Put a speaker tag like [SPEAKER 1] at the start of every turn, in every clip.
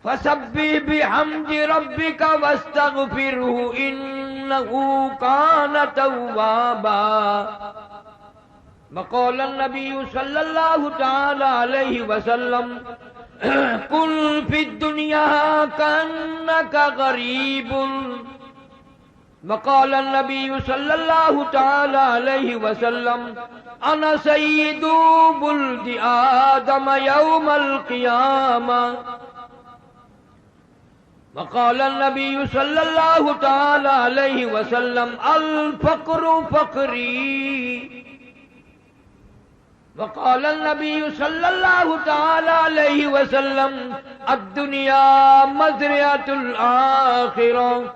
[SPEAKER 1] فسبح بحمد ربك واستغفره إنه كان توابا. وقال النبي صلى الله تعالى عليه وسلم كن في الدنيا كأنك غريب. وقال النبي صلى الله تعالى عليه وسلم أنا سيد ولد آدم يوم القيامة. وقال النبي صلى الله تعالى عليه وسلم الفقر فقري. وقال النبي صلى الله تعالى عليه وسلم الدنيا مزرعة الآخرة.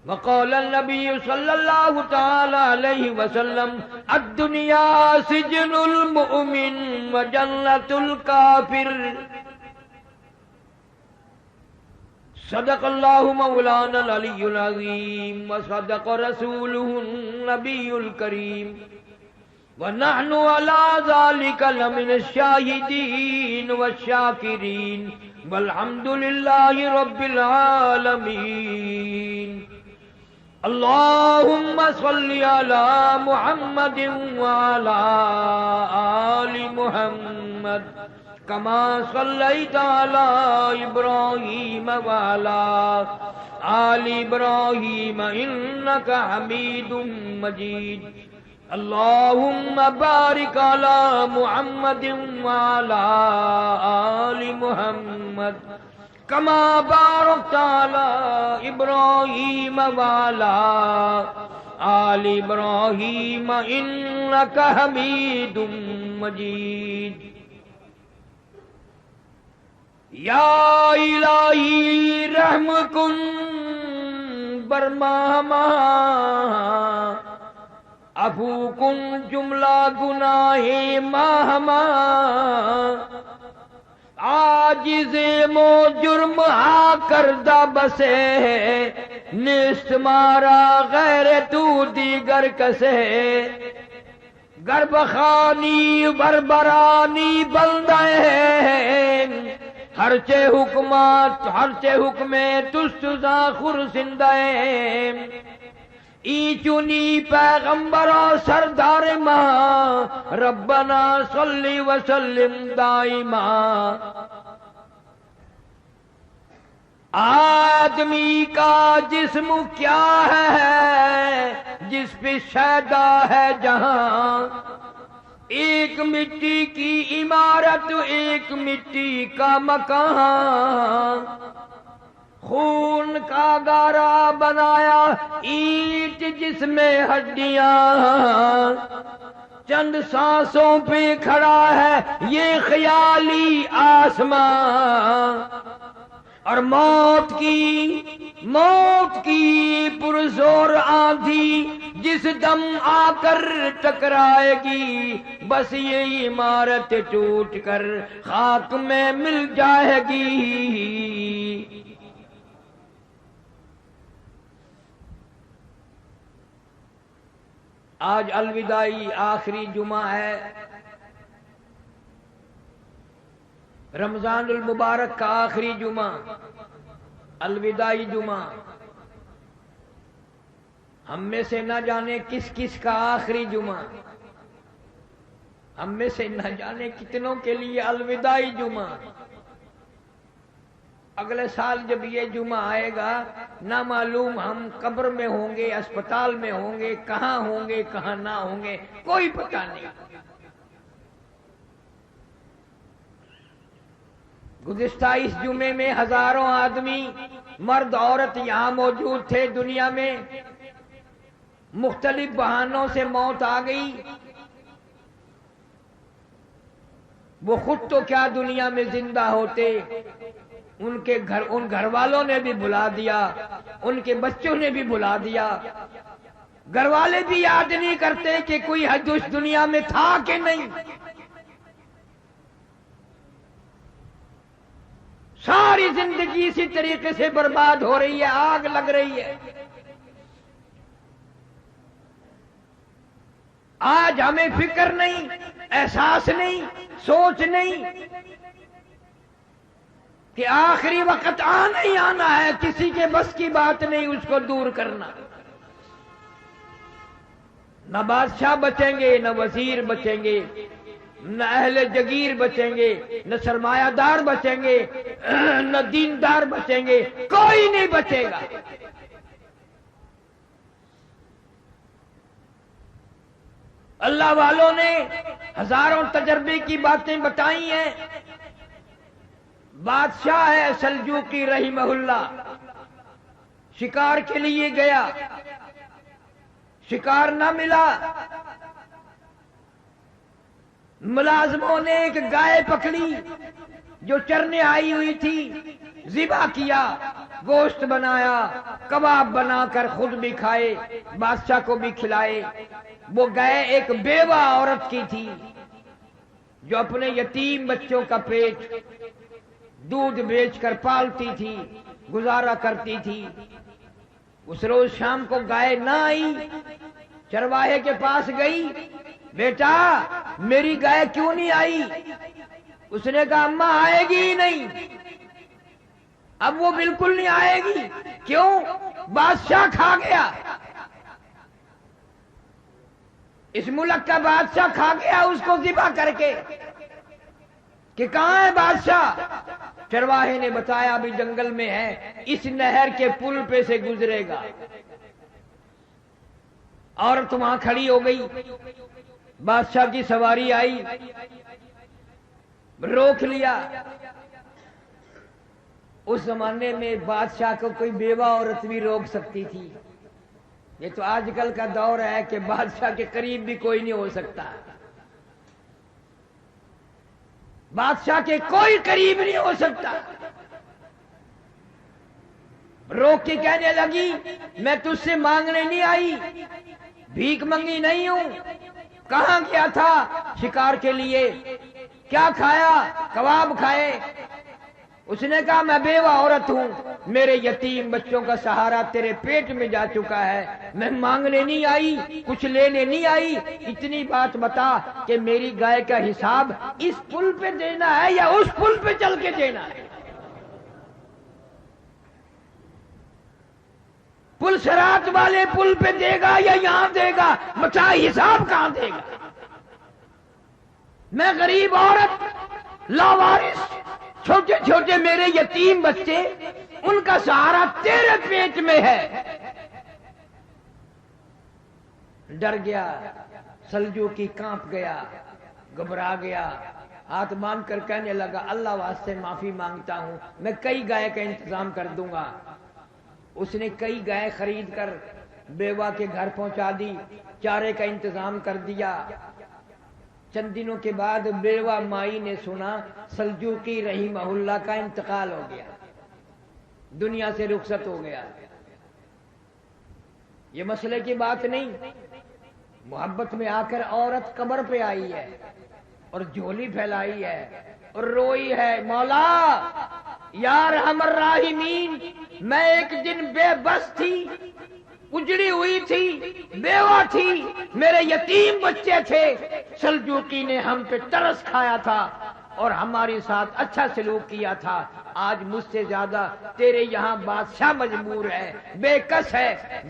[SPEAKER 1] وقال النبي صلى الله تعالى عليه وسلم الدنيا سجن المؤمن وجنة الكافر. صدق الله مولانا العلي العظيم وصدق رسوله النبي الكريم ونحن على ذلك لمن الشاهدين والشاكرين والحمد لله رب العالمين. اللهم صل على محمد وعلى آل محمد كما صليت على إبراهيم وعلى آل إبراهيم إنك حميد مجيد. اللهم بارك على محمد وعلى آل محمد كما باركت على إبراهيم وعلى آل إبراهيم إنك حميد مجيد. یا الہی رحم کن برماہما عفو کن جملہ گناہ ماہما عاجز مو جرم ہا کردہ بسے نیست مارا غیر تو دیگر کسے گربخانی بربرانی بلدائیں ہرچے حکمات ہرچے حکمے تستزا خرسندائیں ای چونی پیغمبر سردار ماں ربنا صلی وسلم دائما. آدمی کا جسم کیا ہے جس پہ شیدا ہے جہاں ایک مٹی کی عمارت ایک مٹی کا مکان خون کا گارا بنایا اینٹ جس میں ہڈیاں چند سانسوں پہ کھڑا ہے یہ خیالی آسمان اور موت کی پرزور آندھی جس دم آ کر ٹکرائے گی بس یہ عمارت ٹوٹ کر خاک میں مل جائے گی. آج الوداعی آخری جمعہ ہے رمضان المبارک کا آخری جمعہ الوداعی جمعہ. ہم میں سے نہ جانے کس کس کا آخری جمعہ ہم میں سے نہ جانے کتنوں کے لیے الوداعی جمعہ. اگلے سال جب یہ جمعہ آئے گا نہ معلوم ہم قبر میں ہوں گے اسپتال میں ہوں گے کہاں ہوں گے کہاں نہ ہوں گے کوئی پتہ نہیں. گزشتہ اس جمعے میں ہزاروں آدمی مرد عورت یہاں موجود تھے. دنیا میں مختلف بہانوں سے موت آ گئی. وہ خود تو کیا دنیا میں زندہ ہوتے ان گھر والوں نے بھی بلا دیا ان کے بچوں نے بھی بلا دیا. گھر والے بھی یاد نہیں کرتے کہ کوئی حج اس دنیا میں تھا کہ نہیں. ساری زندگی اسی طریقے سے برباد ہو رہی ہے آگ لگ رہی ہے. آج ہمیں فکر نہیں احساس نہیں سوچ نہیں کہ آخری وقت آنا ہی آنا ہے، کسی کے بس کی بات نہیں اس کو دور کرنا۔ نہ بادشاہ بچیں گے، نہ وزیر بچیں گے، نہ اہل جگیر بچیں گے، نہ سرمایہ دار بچیں گے، نہ دیندار بچیں گے، کوئی نہیں بچے گا۔ اللہ والوں نے ہزاروں تجربے کی باتیں بتائی ہیں۔ بادشاہ ہے سلجوقی رحمہ اللہ، شکار کے لیے گیا، شکار نہ ملا، ملازموں نے ایک گائے پکڑی جو چرنے آئی ہوئی تھی، ذبح کیا، گوشت بنایا، کباب بنا کر خود بھی کھائے، بادشاہ کو بھی کھلائے۔ وہ گائے ایک بیوہ عورت کی تھی جو اپنے یتیم بچوں کا پیٹ دودھ بیچ کر پالتی تھی، گزارا کرتی تھی۔ اس روز شام کو گائے نہ آئی، چرواہے کے پاس گئی، بیٹا میری گائے کیوں نہیں آئی؟ اس نے کہا اماں آئے گی ہی نہیں، اب وہ بالکل نہیں آئے گی۔ کیوں؟ بادشاہ کھا گیا، اس ملک کا بادشاہ کھا گیا اس کو ذبح کر کے۔ کہ کہاں ہے بادشاہ؟ چرواہے نے بتایا ابھی جنگل میں ہے، اس نہر کے پل پہ سے گزرے گا۔ عورت وہاں کھڑی ہو گئی، بادشاہ کی سواری آئی، روک لیا۔ اس زمانے میں بادشاہ کو کوئی بیوہ عورت بھی روک سکتی تھی، یہ تو آج کل کا دور ہے کہ بادشاہ کے قریب بھی کوئی نہیں ہو سکتا، بادشاہ کے کوئی قریب نہیں ہو سکتا۔ روک کے کہنے لگی میں تجھ سے مانگنے نہیں آئی، بھیک منگی نہیں ہوں، کہاں گیا تھا شکار کے لیے، کیا کھایا؟ کباب کھائے۔ اس نے کہا میں بیوہ عورت ہوں، میرے یتیم بچوں کا سہارا تیرے پیٹ میں جا چکا ہے، میں مانگنے نہیں آئی، کچھ لینے نہیں آئی، اتنی بات بتا کہ میری گائے کا حساب اس پل پہ دینا ہے یا اس پل پہ چل کے دینا ہے؟ پل صراط والے پل پہ دے گا یا یہاں دے گا؟ بتا حساب کہاں دے گا؟ میں غریب عورت، لاوارث، چھوٹے چھوٹے میرے یتیم بچے، ان کا سہارا تیرے پیٹ میں ہے۔ ڈر گیا سلجوقی، کانپ گیا، گھبرا گیا، ہاتھ باندھ کر کہنے لگا اللہ واسطے معافی مانگتا ہوں، میں کئی گائے کا انتظام کر دوں گا۔ اس نے کئی گائے خرید کر بیوہ کے گھر پہنچا دی، چارے کا انتظام کر دیا۔ چند دنوں کے بعد بیوہ مائی نے سنا سلجوقی رحمہ اللہ کا انتقال ہو گیا، دنیا سے رخصت ہو گیا۔ یہ مسئلے کی بات نہیں، محبت میں آ کر عورت قبر پہ آئی ہے اور جھولی پھیلائی ہے اور روئی ہے، مولا یا ارحم الراحمین، میں ایک دن بے بس تھی، اجڑی ہوئی تھی، بیوہ تھی، میرے یتیم بچے تھے، سلجوقی نے ہم پہ ترس کھایا تھا اور ہمارے ساتھ اچھا سلوک کیا تھا، آج مجھ سے زیادہ تیرے یہاں بادشاہ مجبور ہے، بے کس ہے،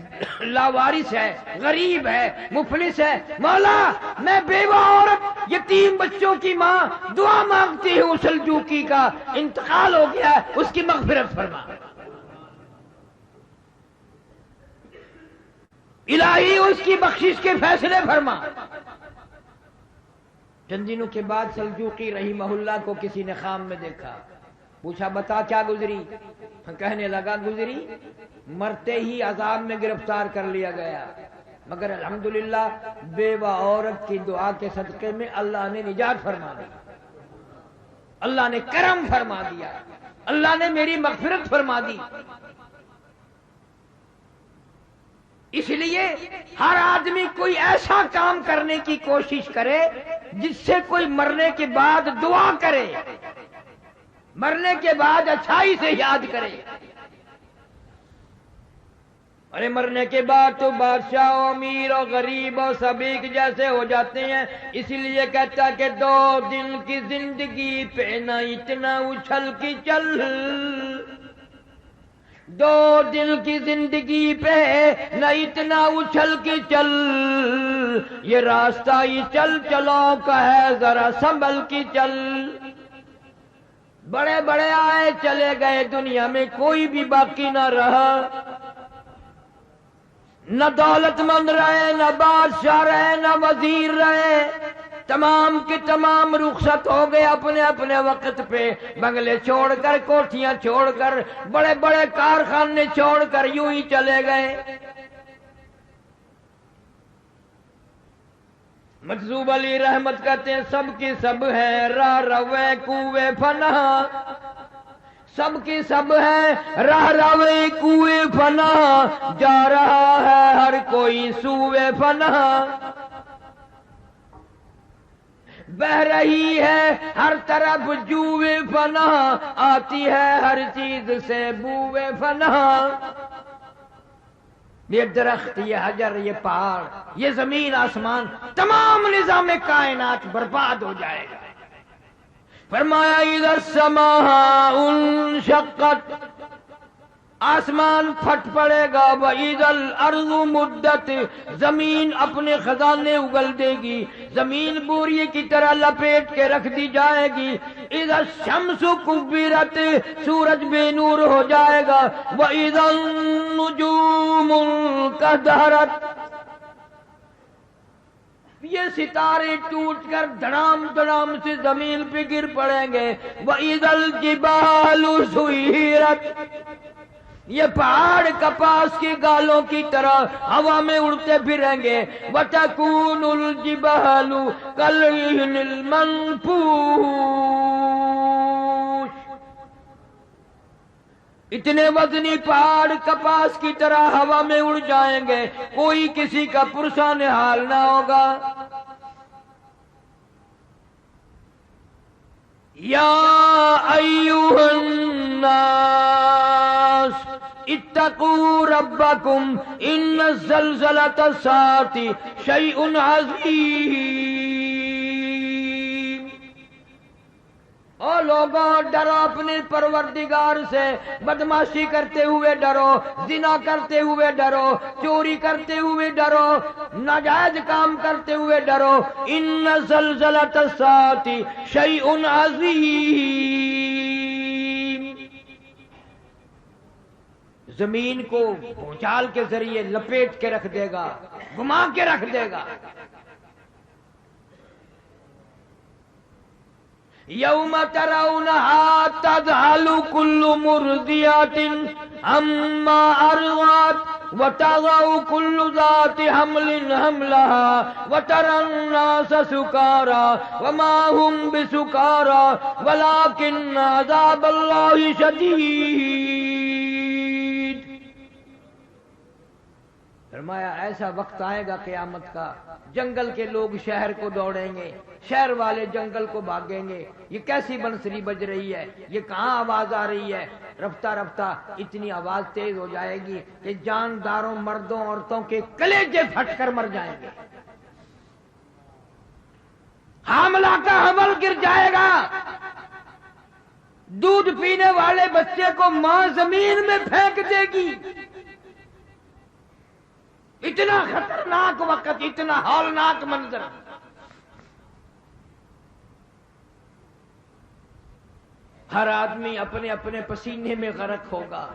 [SPEAKER 1] لاوارث ہے، غریب ہے، مفلس ہے، مولا میں بیوہ عورت، یتیم بچوں کی ماں، دعا مانگتی ہوں، سلجوقی کا انتقال ہو گیا ہے، اس کی مغفرت فرما، الہی اس کی بخشش کے فیصلے فرما۔ چند دنوں کے بعد سلجوقی رحمہ اللہ کو کسی نے خواب میں دیکھا، پوچھا بتا کیا گزری؟ کہنے لگا گزری مرتے ہی عذاب میں گرفتار کر لیا گیا، مگر الحمدللہ بیوہ عورت کی دعا کے صدقے میں اللہ نے نجات فرما دی، اللہ نے کرم فرما دیا، اللہ نے میری مغفرت فرما دی۔ اس لیے ہر آدمی کوئی ایسا کام کرنے کی کوشش کرے جس سے کوئی مرنے کے بعد دعا کرے، مرنے کے بعد اچھائی سے یاد کرے۔ ارے مرنے کے بعد تو بادشاہ و امیر اور غریب اور سب ایک جیسے ہو جاتے ہیں، اسی لیے کہتا کہ 2 دن کی زندگی پہ نہ اتنا اچھل کی چل، 2 دن کی زندگی پہ نہ اتنا اچھل کی چل، یہ راستہ ہی چل چلوں کا ہے ذرا سنبھل کی چل۔ بڑے بڑے آئے چلے گئے، دنیا میں کوئی بھی باقی نہ رہا، نہ دولت مند رہے، نہ بادشاہ رہے، نہ وزیر رہے، تمام کے تمام رخصت ہو گئے اپنے اپنے وقت پہ، بنگلے چھوڑ کر، کوٹھیاں چھوڑ کر، بڑے بڑے کارخانے چھوڑ کر یوں ہی چلے گئے۔ مجذوب علی رحمت کہتے ہیں سب کی سب ہے راہ روے کوئے فنا، سب کی سب ہے راہ روے کوئے فنا، جا رہا ہے ہر کوئی سوئے فنا، بہ رہی ہے ہر طرف جوئے فنا، آتی ہے ہر چیز سے بوئے فنا۔ یہ درخت، یہ حجر، یہ پہاڑ، یہ زمین آسمان، تمام نظام کائنات برباد ہو جائے گا۔ فرمایا اذا السماء انشقت، آسمان پھٹ پڑے گا، وَإِذَا الْأَرْضُ مُدَّتْ، زمین اپنے خزانے اگل دے گی، زمین بوریے کی طرح لپیٹ کے رکھ دی جائے گی۔ اذا الشمس کبرت، سورج بے نور ہو جائے گا، وَإِذَا النُّجُومُ انکدرت، یہ ستارے ٹوٹ کر دھڑام دھڑام سے زمین پہ گر پڑیں گے۔ وَإِذَا الْجِبَالُ سُيِّرَتْ، یہ پہاڑ کپاس کی گالوں کی طرح ہوا میں اڑتے پھریں گے۔ وَتَكُونُ الْجِبَالُ كَالْعِهْنِ الْمَنْفُوشِ، اتنے وزنی پہاڑ کپاس کی طرح ہوا میں اڑ جائیں گے، کوئی کسی کا پرسان حال نہ ہوگا۔ یا ایھا الناس اتقوا ربکم ان زلزلۃ الساعۃ شیء عظیم، او لوگوں ڈرو اپنے پروردگار سے، بدماشی کرتے ہوئے ڈرو، زنا کرتے ہوئے ڈرو، چوری کرتے ہوئے ڈرو، ناجائز کام کرتے ہوئے ڈرو۔ ان زلزلۃ الساعۃ شیء عظیم، زمین کو بھونچال کے ذریعے لپیٹ کے رکھ دے گا، گھما کے رکھ دے گا۔ یوم ترونہا تذہل کل مرضیۃ عما ارضعت وتضع کل ذات حمل حملها وترى الناس سکارى وما هم بسکارى ولكن عذاب اللہ شدید۔ فرمایا ایسا وقت آئے گا قیامت کا، جنگل کے لوگ شہر کو دوڑیں گے، شہر والے جنگل کو بھاگیں گے۔ یہ کیسی بنسری بج رہی ہے، یہ کہاں آواز آ رہی ہے؟ رفتہ رفتہ اتنی آواز تیز ہو جائے گی کہ جانداروں، مردوں، عورتوں کے کلیجے پھٹ کر مر جائیں گے، حاملہ کا حمل گر جائے گا، دودھ پینے والے بچے کو ماں زمین میں پھینک دے گی۔ اتنا خطرناک وقت، اتنا ہولناک منظر۔ ہر آدمی اپنے اپنے پسینے میں غرق ہوگا،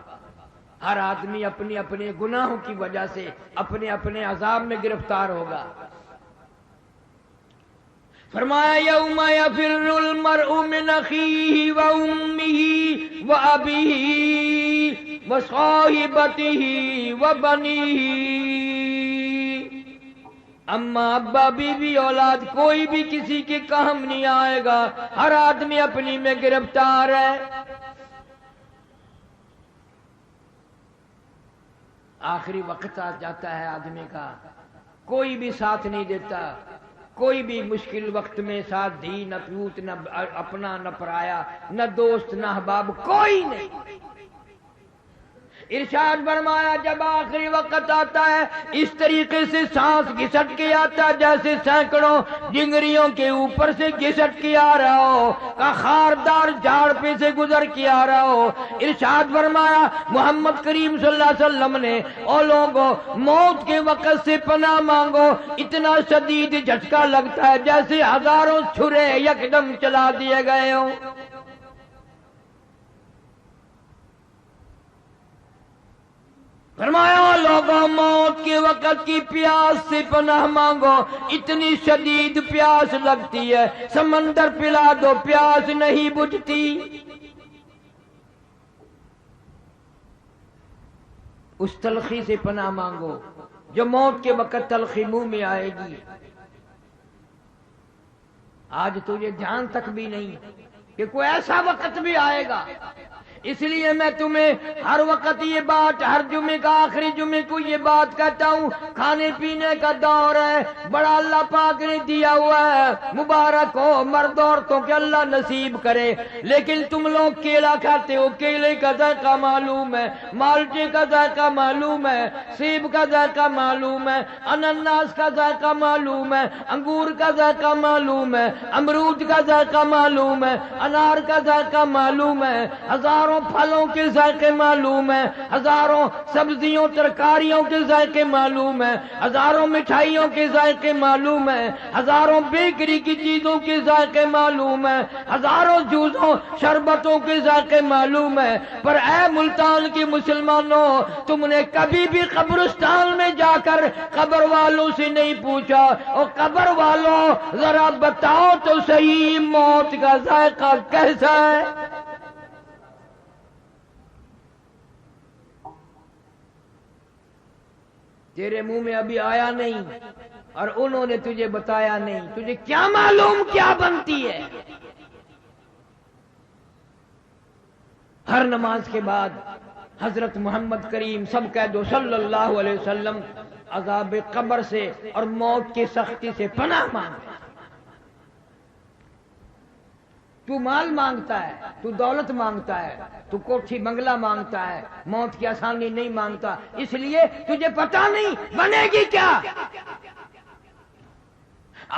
[SPEAKER 1] ہر آدمی اپنی اپنے گناہوں کی وجہ سے اپنے اپنے عذاب میں گرفتار ہوگا۔ فرمایا یوم یفر المرء من اخیہ وامہ وابیہ وصاحبتہ وبنیہ، اما ابا بیوی اولاد کوئی بھی کسی کے کام نہیں آئے گا، ہر آدمی اپنی میں گرفتار ہے۔ آخری وقت آ جاتا ہے آدمی کا، کوئی بھی ساتھ نہیں دیتا، کوئی بھی مشکل وقت میں ساتھ دی، نہ پوت، نہ اپنا، نہ پرایا، نہ دوست، نہ احباب، کوئی نہیں۔ ارشاد فرمایا جب آخری وقت آتا ہے اس طریقے سے سانس گھسٹ کے آتا ہے جیسے سینکڑوں ڈنگریوں کے اوپر سے گھسٹ کے آ رہا ہو، کا خاردار جھاڑ پہ سے گزر کے آ رہا ہو۔ ارشاد فرمایا محمد کریم صلی اللہ علیہ وسلم نے او لوگوں موت کے وقت سے پناہ مانگو، اتنا شدید جھٹکا لگتا ہے جیسے ہزاروں چھرے یکدم چلا دیے گئے ہوں۔ فرمایا لوگوں موت کے وقت کی پیاس سے پناہ مانگو، اتنی شدید پیاس لگتی ہے سمندر پلا دو پیاس نہیں بجھتی۔ اس تلخی سے پناہ مانگو جو موت کے وقت تلخی منہ میں آئے گی۔ آج تجھے جان تک بھی نہیں کہ کوئی ایسا وقت بھی آئے گا، اس لیے میں تمہیں ہر وقت یہ بات، ہر جمعے کا آخری جمعے کو یہ بات کہتا ہوں، کھانے پینے کا دور ہے، بڑا اللہ پاک نے دیا ہوا ہے، مبارک ہو مرد عورتوں کے اللہ نصیب کرے، لیکن تم لوگ کیلا کھاتے ہو، کیلے کا ذائقہ معلوم ہے، مالٹے کا ذائقہ معلوم ہے، سیب کا ذائقہ معلوم ہے، انناس کا ذائقہ معلوم ہے، انگور کا ذائقہ معلوم ہے، امرود کا ذائقہ معلوم ہے، انار کا ذائقہ معلوم ہے، ہزاروں پھلوں کے ذائقے معلوم ہیں، ہزاروں سبزیوں ترکاریوں کے ذائقے معلوم ہیں، ہزاروں مٹھائیوں کے ذائقے معلوم ہیں، ہزاروں بیکری کی چیزوں کے ذائقے معلوم ہیں، ہزاروں جوسوں شربتوں کے ذائقے معلوم ہیں، پر اے ملتان کے مسلمانوں تم نے کبھی بھی قبرستان میں جا کر قبر والوں سے نہیں پوچھا، اور قبر والوں ذرا بتاؤ تو صحیح موت کا ذائقہ کیسا ہے؟ تیرے منہ میں ابھی آیا نہیں اور انہوں نے تجھے بتایا نہیں، تجھے کیا معلوم کیا بنتی ہے؟ ہر نماز کے بعد حضرت محمد کریم سب کہہ دو صلی اللہ علیہ وسلم عذاب قبر سے اور موت کی سختی سے پناہ مانگتا ہے۔ تو مال مانگتا ہے، تو دولت مانگتا ہے، تو کوٹھی بنگلہ مانگتا ہے، موت کی آسانی نہیں مانگتا، اس لیے تجھے پتہ نہیں بنے گی کیا۔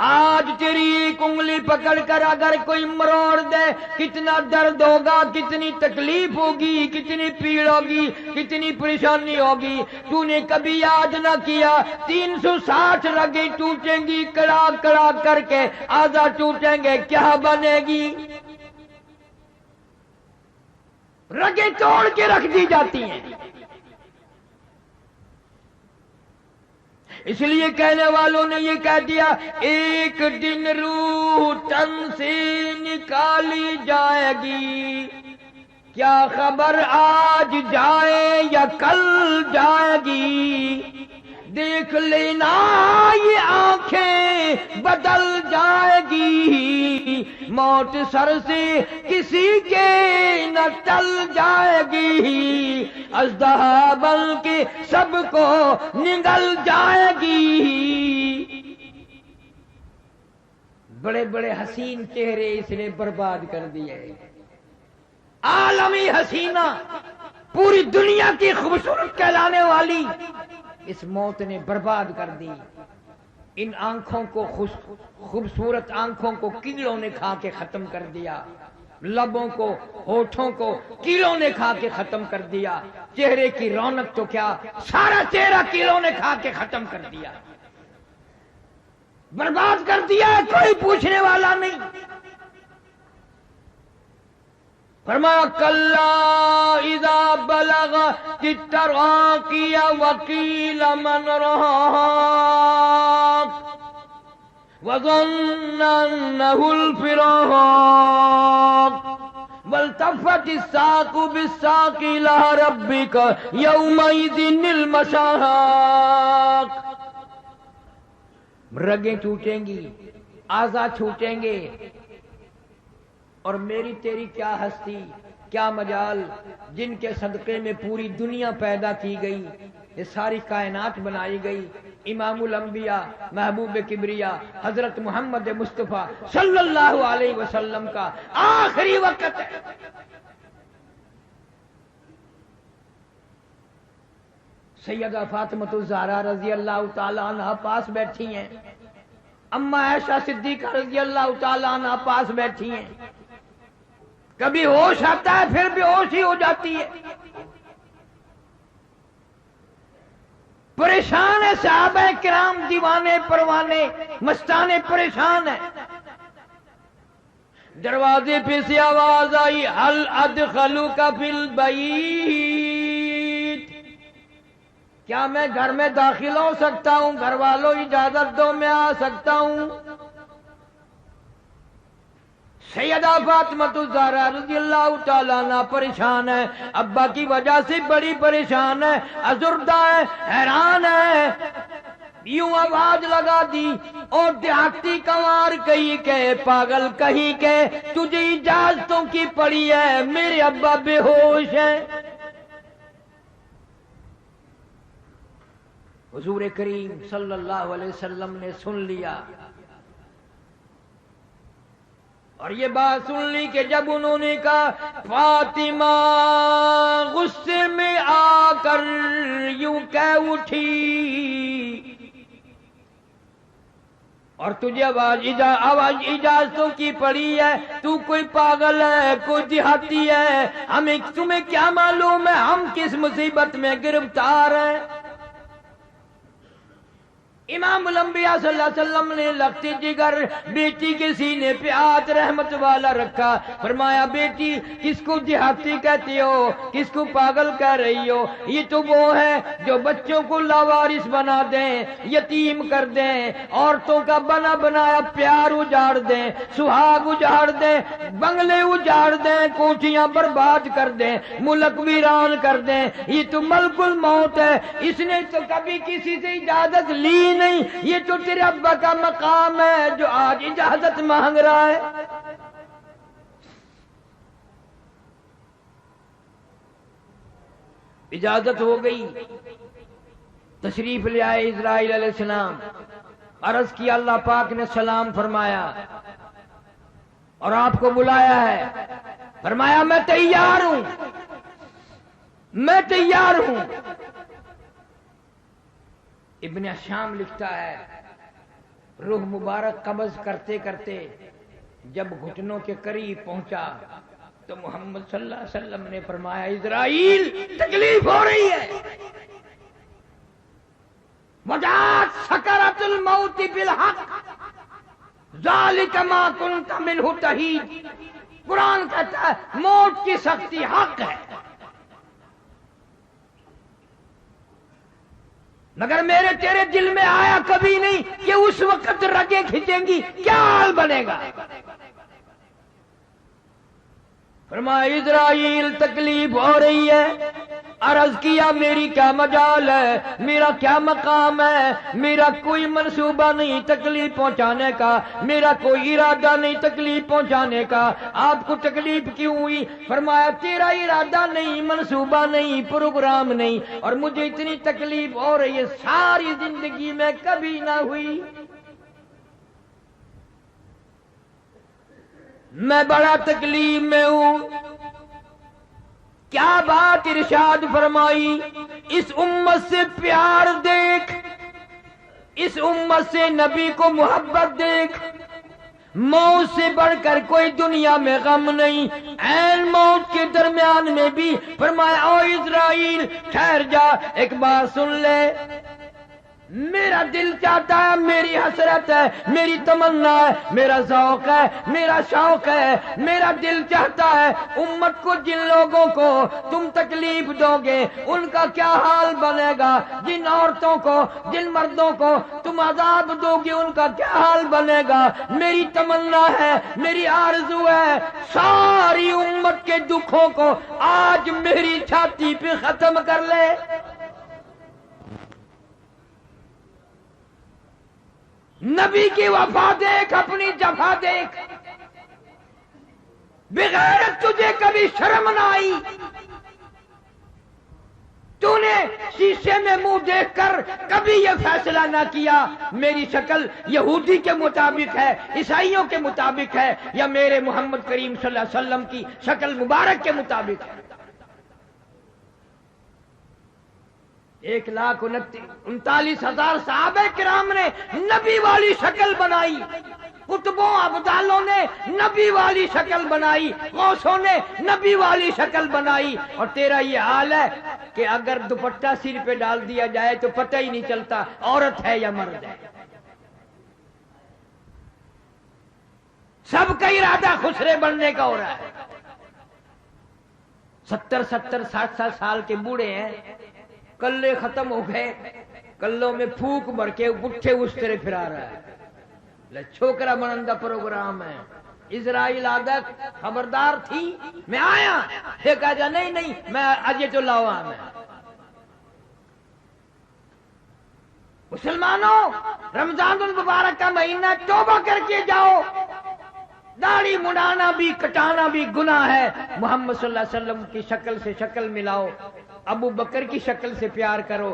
[SPEAKER 1] آج تیری ایک انگلی پکڑ کر اگر کوئی مروڑ دے کتنا درد ہوگا، کتنی تکلیف ہوگی، کتنی پیڑ ہوگی، کتنی پریشانی ہوگی۔ تو نے کبھی یاد نہ کیا 360 رگیں ٹوٹیں گی کڑا کڑا کر کے، آدھا ٹوٹیں گے، کیا بنے گی؟ رگیں توڑ کے رکھ دی جاتی ہیں۔ اس لیے کہنے والوں نے یہ کہہ دیا ایک دن روح تن سے نکالی جائے گی، کیا خبر آج جائے یا کل جائے گی، دیکھ لینا یہ آنکھیں بدل جائے گی، موت سر سے کسی کے نہ ٹل جائے گی، اژدہا بن کے سب کو نگل جائے گی۔ بڑے بڑے حسین چہرے اس نے برباد کر دیے، عالمی حسینہ پوری دنیا کی خوبصورت کہلانے والی اس موت نے برباد کر دی۔ ان آنکھوں کو خوبصورت آنکھوں کو کیڑوں نے کھا کے ختم کر دیا، لبوں کو ہونٹوں کو کیڑوں نے کھا کے ختم کر دیا، چہرے کی رونق تو کیا سارا چہرہ کیڑوں نے کھا کے ختم کر دیا، برباد کر دیا، کوئی پوچھنے والا نہیں۔ فرمایا کلا اذا بلغت التراقی وقیل من راق وظن انه الفراق والتفت الساق بالساق الى ربك يومئذ المساق۔ رگیں ٹوٹیں گی، اعضاء چھوٹیں گے، اور میری تیری کیا ہستی، کیا مجال، جن کے صدقے میں پوری دنیا پیدا کی گئی، یہ ساری کائنات بنائی گئی، امام الانبیاء محبوب کبریا حضرت محمد مصطفیٰ صلی اللہ علیہ وسلم کا آخری وقت ہے۔ سیدہ فاطمہ الزہرا رضی اللہ تعالی عنہ پاس بیٹھی ہیں، اما عائشہ صدیقہ رضی اللہ تعالی عنہ پاس بیٹھی ہیں. کبھی ہوش آتا ہے پھر بے ہوش ہی ہو جاتی ہے. پریشان ہے صحابہ کرام، دیوانے پروانے مستانے پریشان ہیں. دروازے پہ سے آواز آئی، هل ادخلوک فی البیت، کیا میں گھر میں داخل ہو سکتا ہوں؟ گھر والوں اجازت دو میں آ سکتا ہوں. سیدہ فاطمہ الزہرا رضی اللہ تعالیٰ عنہ پریشان ہے، ابا کی وجہ سے بڑی پریشان ہے، ازردہ ہے، حیران ہے. یوں آواز لگا دی اور دیہاتی کنوار کہیں کہ پاگل کہیں کہ تجھے اجازتوں کی پڑی ہے، میرے ابا بے ہوش ہیں. حضور کریم صلی اللہ علیہ وسلم نے سن لیا اور یہ بات سن لی کہ جب انہوں نے کہا فاطمہ غصے میں آ کر یوں کہہ اٹھی، اور تجھے آواز اجازتوں کی پڑی ہے، تو کوئی پاگل ہے، کوئی دیہاتی ہے، ہمیں تمہیں کیا معلوم ہے ہم کس مصیبت میں گرفتار ہیں. امام الانبیاء صلی اللہ علیہ وسلم نے لختی جگر بیٹی کے سینے پہ ہاتھ رحمت والا رکھا، فرمایا بیٹی کس کو دیہاتی کہتی ہو، کس کو پاگل کہہ رہی ہو؟ یہ تو وہ ہے جو بچوں کو لاوارث بنا دیں، یتیم کر دیں، عورتوں کا بنا بنایا پیار اجاڑ دیں، سہاگ اجاڑ دیں، بنگلے اجاڑ دیں، کوٹھیاں برباد کر دیں، ملک ویران کر دیں. یہ تو ملک الموت ہے. اس نے تو کبھی کسی سے اجازت لی نہیں، یہ تو تیرے ابا کا مقام ہے جو آج اجازت مانگ رہا ہے. اجازت ہو گئی، تشریف لے آئے اسرائیل علیہ السلام، عرض کیا اللہ پاک نے سلام فرمایا اور آپ کو بلایا ہے. فرمایا میں تیار ہوں، میں تیار ہوں. ابن شام لکھتا ہے روح مبارک قبض کرتے کرتے جب گھٹنوں کے قریب پہنچا تو محمد صلی اللہ علیہ وسلم نے فرمایا اسرائیل تکلیف ہو رہی ہے. وجاءت سکرۃ الموت بالحق ذالک ما کنت منہ تحید. قرآن کہتا ہے موت کی سختی حق ہے، مگر میرے تیرے دل میں آیا کبھی نہیں کہ اس وقت رگیں کھینچیں گی کیا حال بنے گا. فرمایا اسرائیل تکلیف ہو رہی ہے. عرض کیا میری کیا مجال ہے، میرا کیا مقام ہے، میرا کوئی منصوبہ نہیں تکلیف پہنچانے کا، میرا کوئی ارادہ نہیں تکلیف پہنچانے کا. آپ کو تکلیف کیوں ہوئی؟ فرمایا تیرا ارادہ نہیں، منصوبہ نہیں، پروگرام نہیں، اور مجھے اتنی تکلیف ہو رہی ہے ساری زندگی میں کبھی نہ ہوئی. میں بڑا تکلیف میں ہوں. کیا بات ارشاد فرمائی، اس امت سے پیار دیکھ، اس امت سے نبی کو محبت دیکھ. موت سے بڑھ کر کوئی دنیا میں غم نہیں. عین موت کے درمیان میں بھی فرمایا او اسرائیل ٹھہر جا، ایک بات سن لے. میرا دل چاہتا ہے، میری حسرت ہے، میری تمنا ہے، میرا ذوق ہے، میرا شوق ہے، میرا دل چاہتا ہے امت کو جن لوگوں کو تم تکلیف دو گے ان کا کیا حال بنے گا، جن عورتوں کو جن مردوں کو تم عذاب دو گے ان کا کیا حال بنے گا. میری تمنا ہے، میری آرزو ہے ساری امت کے دکھوں کو آج میری چھاتی پہ ختم کر لے. نبی کی وفا دیکھ، اپنی جفا دیکھ. بغیرت تجھے کبھی شرم نہ آئی؟ تو نے شیشے میں منہ دیکھ کر کبھی یہ فیصلہ نہ کیا میری شکل یہودی کے مطابق ہے، عیسائیوں کے مطابق ہے، یا میرے محمد کریم صلی اللہ علیہ وسلم کی شکل مبارک کے مطابق ہے. 1,39,000 صحابہ کرام نے نبی والی شکل بنائی، قطبوں ابدالوں نے نبی والی شکل بنائی، غوثوں نے نبی والی شکل بنائی، اور تیرا یہ حال ہے کہ اگر دوپٹہ سر پہ ڈال دیا جائے تو پتہ ہی نہیں چلتا عورت ہے یا مرد ہے۔ سب کا ارادہ خسرے بننے کا ہو رہا ہے۔ 70 60 سال کے بوڑھے ہیں، کلے ختم ہو گئے، کلوں میں پھوک بھر کے پٹھے اس طرح پھرا رہا ہے۔ چھوکرا بنندہ پروگرام ہے۔ اسرائیل عادت خبردار تھی، میں آیا، پھر کہا جا نہیں میں اجے تو لاؤں میں۔ مسلمانوں، رمضان المبارک کا مہینہ، توبہ کر کے جاؤ۔ داڑھی مڑانا بھی کٹانا بھی گناہ ہے۔ محمد صلی اللہ علیہ وسلم کی شکل سے شکل ملاؤ، ابو بکر کی شکل سے پیار کرو،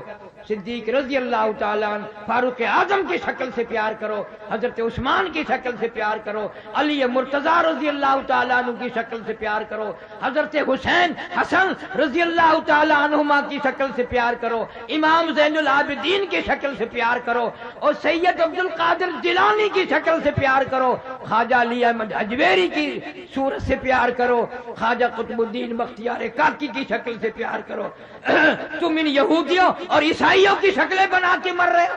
[SPEAKER 1] صدیق رضی اللہ تعالیٰ عنہ، فاروق اعظم کی شکل سے پیار کرو، حضرت عثمان کی شکل سے پیار کرو، علی مرتضیٰ رضی اللہ تعالیٰ عنہ کی شکل سے پیار کرو، حضرت حسین حسن رضی اللہ تعالیٰ عنہما کی شکل سے پیار کرو، امام زین العابدین کی شکل سے پیار کرو، اور سید عبد القادر جیلانی کی شکل سے پیار کرو، خواجہ علی احمد اجمیری کی صورت سے پیار کرو، خواجہ قطب الدین بختیار کاکی کی شکل سے پیار کرو۔ تم ان یہودیوں اور عیسائیوں کی شکلیں بنا کے مر رہے ہو۔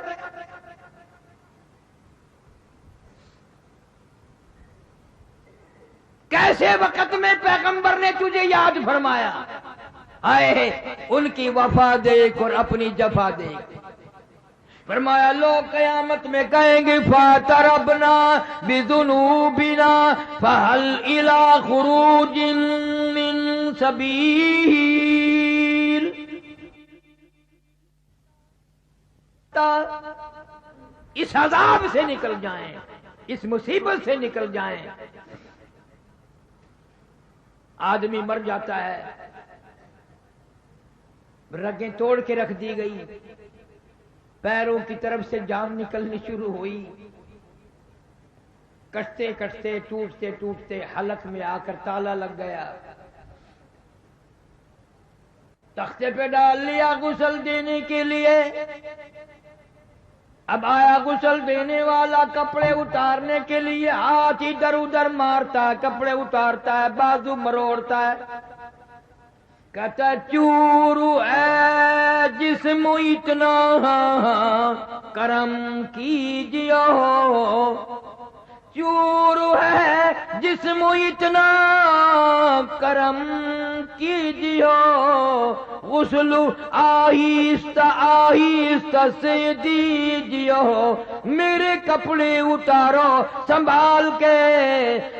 [SPEAKER 1] کیسے وقت میں پیغمبر نے تجھے یاد فرمایا؟ آئے ان کی وفا دیکھ اور اپنی جفا دیکھ۔ فرمایا لوگ قیامت میں کہیں گے فَاتَرَبْنَا بِذُنُوبِنَا فَهَلْ إِلَىٰ خُرُوجٍ مِّن سَبِيلٍ۔ اس عذاب سے نکل جائیں، اس مصیبت سے نکل جائیں۔ آدمی مر جاتا ہے، رگیں توڑ کے رکھ دی گئی، پیروں کی طرف سے جان نکلنی شروع ہوئی، کٹتے کٹتے ٹوٹتے ٹوٹتے حلق میں آ کر تالا لگ گیا، تختے پہ ڈال لیا غسل دینے کے لیے۔ اب آیا غسل دینے والا، کپڑے اتارنے کے لیے ہاتھ ادھر ادھر مارتا ہے، کپڑے اتارتا ہے، بازو مروڑتا ہے، کہتا ہے چورو ہے جسم اتنا کرم کیجیو، چورو ہے جسم اتنا کرم کیجیو، غسل آہستہ آہستہ سے دیجیو، میرے کپڑے اتارو سنبھال کے۔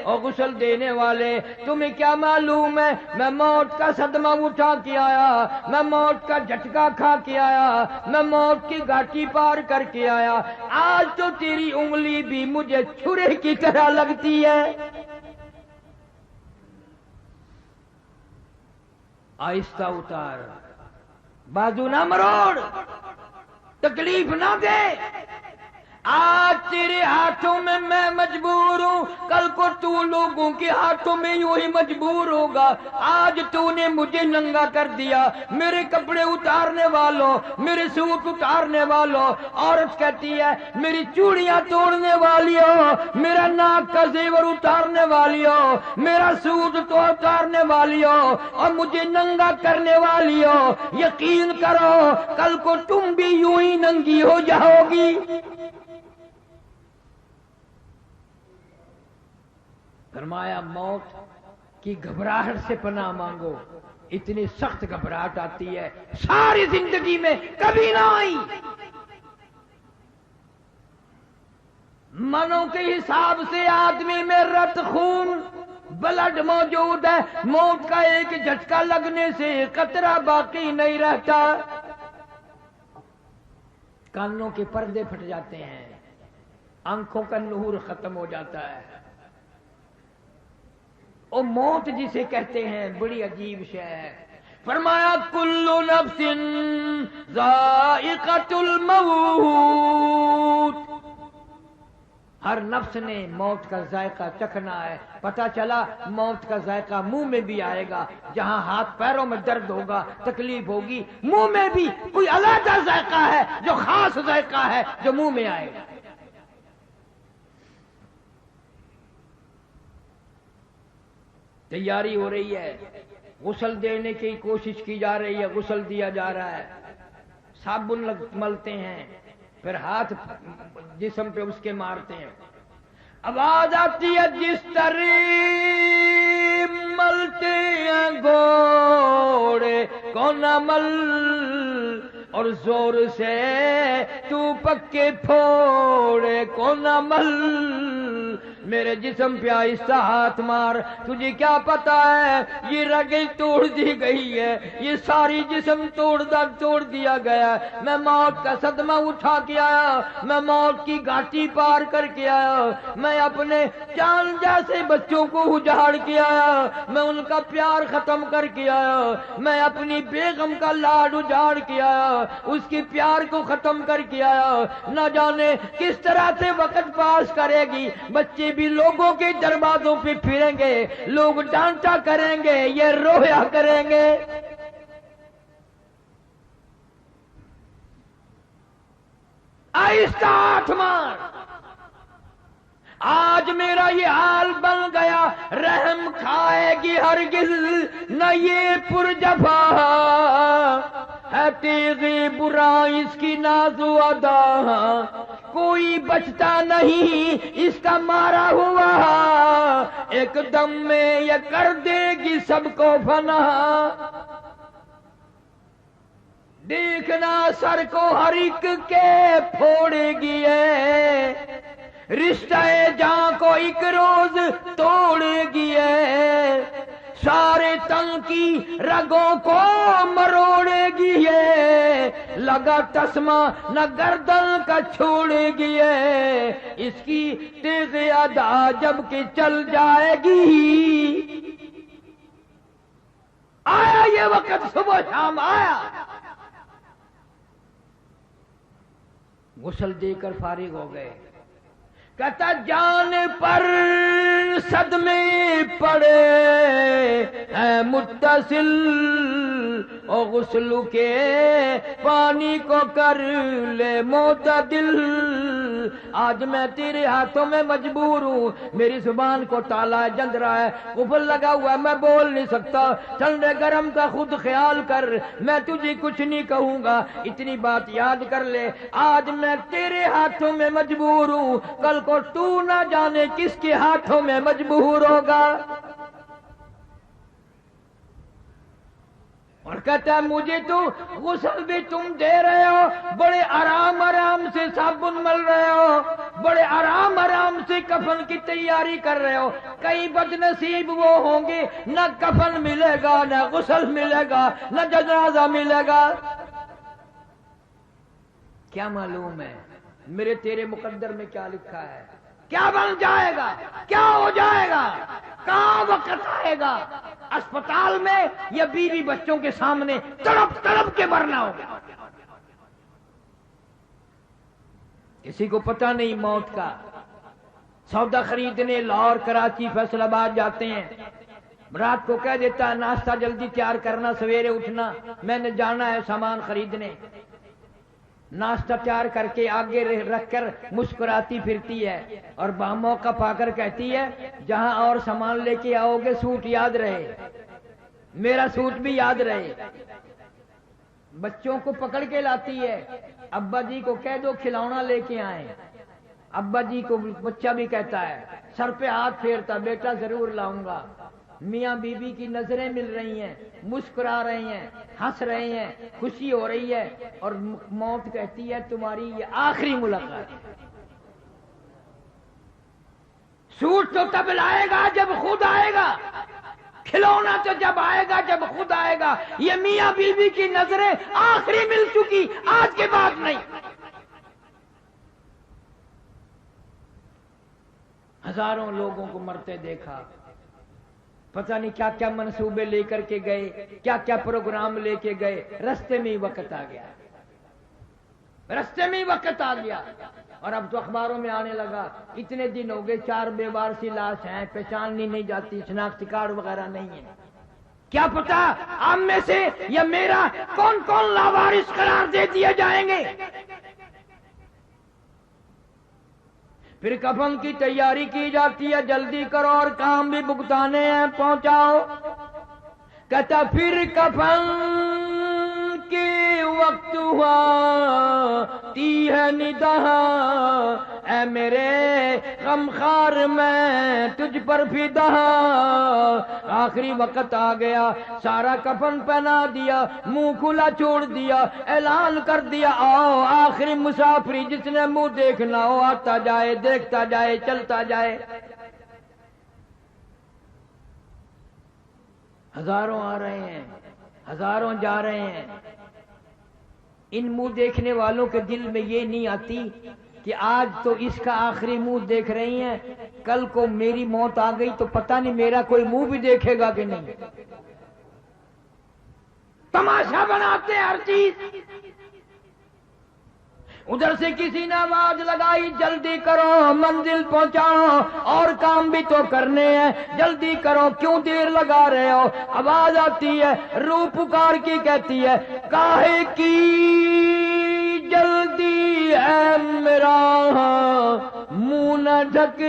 [SPEAKER 1] اور غسل دینے والے تمہیں کیا معلوم ہے میں موت کا صدمہ اٹھا کے آیا، میں موت کا جھٹکا کھا کے آیا، میں موت کی گھاٹی پار کر کے آیا، آج تو تیری انگلی بھی مجھے چھرے کی طرح لگتی ہے۔ آہستہ اتار، بازو نہ مروڑ، تکلیف نہ دے۔ آج تیرے ہاتھوں میں میں مجبور ہوں، کل کو تو لوگوں کے ہاتھوں میں یوں ہی مجبور ہوگا۔ آج تو نے مجھے ننگا کر دیا، میرے کپڑے اتارنے والوں، میرے سوٹ اتارنے والوں۔ عورت کہتی ہے میری چوڑیاں توڑنے والیوں، میرا ناک کا زیور اتارنے والیوں، میرا سوٹ تو اتارنے والیوں، اور مجھے ننگا کرنے والیوں، یقین کرو کل کو تم بھی یوں ہی ننگی ہو جاؤ گی۔ فرمایا موت کی گھبراہٹ سے پناہ مانگو، اتنی سخت گھبراہٹ آتی ہے ساری زندگی میں کبھی نہ آئی۔ منوں کے حساب سے آدمی میں رت خون بلڈ موجود ہے، موت کا ایک جھٹکا لگنے سے قطرہ باقی نہیں رہتا۔ کانوں کے پردے پھٹ جاتے ہیں، آنکھوں کا نور ختم ہو جاتا ہے۔ او موت جسے کہتے ہیں بڑی عجیب شے ہے۔ فرمایا کل نفس ذائقۃ الموت، ہر نفس نے موت کا ذائقہ چکھنا ہے. پتہ چلا موت کا ذائقہ منہ میں بھی آئے گا. جہاں ہاتھ پیروں میں درد ہوگا، تکلیف ہوگی، منہ میں بھی کوئی علیحدہ ذائقہ ہے جو خاص ذائقہ ہے جو منہ میں آئے گا. تیاری ہو رہی ہے، غسل دینے کی کوشش کی جا رہی ہے، غسل دیا جا رہا ہے، صابن ملتے ہیں، پھر ہاتھ جسم پہ اس کے مارتے ہیں. آواز آتی ہے جس طرح ملتے ہیں گھوڑے کو نہ مل، اور زور سے تو پکے پھوڑے کو نہ مل. میرے جسم پہ آہستہ ہاتھ مار، تجھے کیا پتا ہے یہ رگیں توڑ دی گئی ہے، یہ ساری جسم توڑ دیا گیا. میں موت کا صدمہ اٹھا کے آیا، میں موت کی گھاٹی پار کر کے آیا، میں اپنے چاند جیسے بچوں کو اجاڑ کے آیا، میں ان کا پیار ختم کر کے آیا، میں اپنی بیگم کا لاڈ اجاڑ کے آیا، اس کی پیار کو ختم کر کے آیا. نہ جانے کس طرح سے وقت پاس کرے گی. بچے بھی لوگوں کے دروازوں پہ پھریں گے، لوگ ڈانٹا کریں گے، یہ رویا کریں گے. آہستہ ہاتھ مار. آج میرا یہ حال بن گیا، رحم کھائے گی ہرگز نہ یہ پرجفا ہے، تیغِ برا اس کی نازو ادا، کوئی بچتا نہیں اس کا مارا ہوا، ایک دم میں یہ کر دے گی سب کو فنا. دیکھنا سر کو ہر ایک کے پھوڑے گی ہے، رشتہ جاں کو ایک روز توڑے گی ہے، سارے تن کی رگوں کو مروڑے گی ہے، لگا تسمہ نہ گردن کا چھوڑے گی ہے، اس کی تیغ ادا جب کہ چل جائے گی. آیا یہ وقت، صبح شام آیا. غسل دے کر فارغ ہو گئے. کہتا جان پر صدمے پڑے ہیں متصل، اور غسل کے پانی کو کر لے معتدل. آج میں تیرے ہاتھوں میں مجبور ہوں، میری زبان کو تالا جل رہا ہے، قفل لگا ہوا ہے، میں بول نہیں سکتا. ٹھنڈے گرم کا خود خیال کر، میں تجھے کچھ نہیں کہوں گا. اتنی بات یاد کر لے، آج میں تیرے ہاتھوں میں مجبور ہوں، کل کو تو نہ جانے کس کے ہاتھوں میں مجبور ہوگا. اور کہتا ہے مجھے تو غسل بھی تم دے رہے ہو، بڑے آرام سے صابن مل رہے ہو، بڑے آرام سے کفن کی تیاری کر رہے ہو. کئی بد نصیب وہ ہوں گے نہ کفن ملے گا، نہ غسل ملے گا، نہ جنازہ ملے گا. کیا معلوم ہے میرے تیرے مقدر میں کیا لکھا ہے، کیا بن جائے گا، کیا ہو جائے گا، کہاں وقت آئے گا. اسپتال میں یا بیوی بچوں کے سامنے تڑپ کے مرنا ہوگا. کسی کو پتہ نہیں موت کا. سودا خریدنے لاہور، کراچی، فیصل آباد جاتے ہیں، رات کو کہہ دیتا ہے ناشتہ جلدی تیار کرنا، سویرے اٹھنا، میں نے جانا ہے سامان خریدنے. ناشتہ تیار کر کے آگے رکھ کر مسکراتی پھرتی ہے، اور موقع پا کر کہتی ہے جہاں اور سامان لے کے آؤ گے سوٹ یاد رہے، میرا سوٹ بھی یاد رہے. بچوں کو پکڑ کے لاتی ہے، ابا جی کو کہہ دو کھلونا لے کے آئیں. ابا جی کو بچہ بھی کہتا ہے، سر پہ ہاتھ پھیرتا، بیٹا ضرور لاؤں گا. میاں بیوی کی نظریں مل رہی ہیں، مسکرا رہے ہیں، ہنس رہے ہیں، خوشی ہو رہی ہے، اور موت کہتی ہے تمہاری یہ آخری ملاقات. سوٹ تو تب لائے گا جب خود آئے گا، کھلونا تو جب آئے گا جب خود آئے گا. یہ میاں بیوی کی نظریں آخری مل چکی، آج کے بعد نہیں. ہزاروں لوگوں کو مرتے دیکھا، پتہ نہیں کیا کیا منصوبے لے کر کے گئے، کیا کیا پروگرام لے کے گئے، رستے میں ہی وقت آ گیا. رستے میں ہی وقت آ گیا، اور اب تو اخباروں میں آنے لگا اتنے دن ہو گئے 4 بے وارسی لاش ہیں، پہچاننی نہیں جاتی، شناختی کارڈ وغیرہ نہیں ہے۔ کیا پتا آپ میں سے یا میرا کون کون لاوارث قرار دے دیے جائیں گے۔ پھر کفن کی تیاری کی جاتی ہے، جلدی کرو اور کام بھی بھگتانے ہیں، پہنچاؤ۔ کہتا پھر کفن کی وقت ہوا تی ہے ندا، اے میرے غمخوار میں تجھ پر فدا۔ آخری وقت آ گیا، سارا کفن پہنا دیا، منہ کھلا چھوڑ دیا، اعلان کر دیا آؤ آخری مسافری جس نے منہ دیکھنا ہو آتا جائے، دیکھتا جائے، چلتا جائے۔ ہزاروں آ رہے ہیں، ہزاروں جا رہے ہیں۔ ان منہ دیکھنے والوں کے دل میں یہ نہیں آتی کہ آج تو اس کا آخری منہ دیکھ رہی ہیں، کل کو میری موت آ گئی تو پتہ نہیں میرا کوئی منہ بھی دیکھے گا کہ نہیں۔ تماشا بناتے ہیں ہر چیز۔ ادھر سے کسی نے آواز لگائی جلدی کرو منزل پہنچاؤ، اور کام بھی تو کرنے ہیں، جلدی کرو کیوں دیر لگا رہے ہو۔ آواز آتی ہے، روح پکار کی کہتی ہے کاہے کی جلدی ہے میرا منہ نہ ڈھک،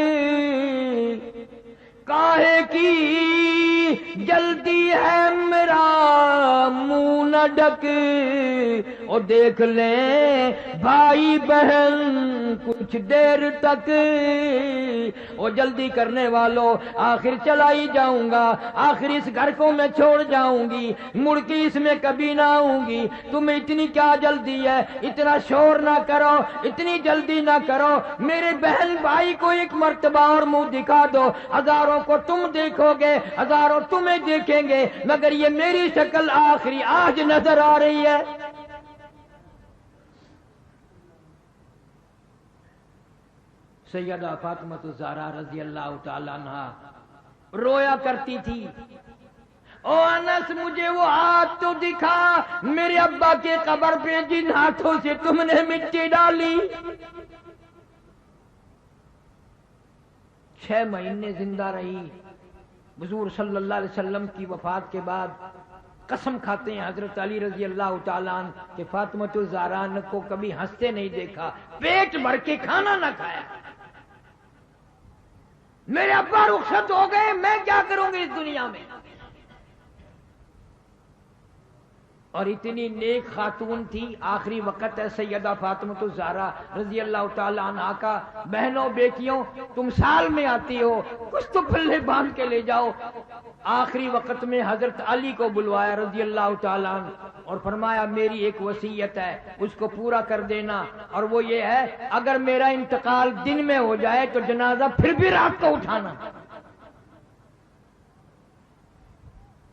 [SPEAKER 1] کاہے کی جلدی ہے میرا منہ نہ ڈھک، اور دیکھ لیں بھائی بہن کچھ دیر تک، اور جلدی کرنے والوں آخر چلا ہی جاؤں گا، آخر اس گھر کو میں چھوڑ جاؤں گی، مڑ کے اس میں کبھی نہ آؤں گی، تمہیں اتنی کیا جلدی ہے، اتنا شور نہ کرو، اتنی جلدی نہ کرو، میرے بہن بھائی کو ایک مرتبہ اور منہ دکھا دو، ہزاروں کو تم دیکھو گے، ہزاروں تمہیں دیکھیں گے، مگر یہ میری شکل آخری آج نظر آ رہی ہے۔ سیدہ فاطمہ الزہرا رضی اللہ تعالیٰ عنہا رویا کرتی تھی، او انس مجھے وہ ہاتھ تو دکھا میرے ابا کے قبر پہ جن ہاتھوں سے تم نے مٹی ڈالی۔ 6 مہینے زندہ رہی۔ حضور صلی اللہ علیہ وسلم کی وفات کے بعد قسم کھاتے ہیں حضرت علی رضی اللہ تعالیٰ عنہ کہ فاطمہ الزہرا کو کبھی ہنستے نہیں دیکھا، پیٹ بھر کے کھانا نہ کھایا۔ میرے ابا رخصت ہو گئے، میں کیا کروں گی اس دنیا میں؟ اور اتنی نیک خاتون تھی، آخری وقت ہے سیدہ فاطمہ الزہرا رضی اللہ تعالی عنہا کا۔ بہنوں بیٹیوں تم سال میں آتی ہو، کچھ تو پلے باندھ کے لے جاؤ۔ آخری وقت میں حضرت علی کو بلوایا رضی اللہ تعالیٰ عنہ اور فرمایا میری ایک وصیت ہے اس کو پورا کر دینا، اور وہ یہ ہے اگر میرا انتقال دن میں ہو جائے تو جنازہ پھر بھی رات کو اٹھانا،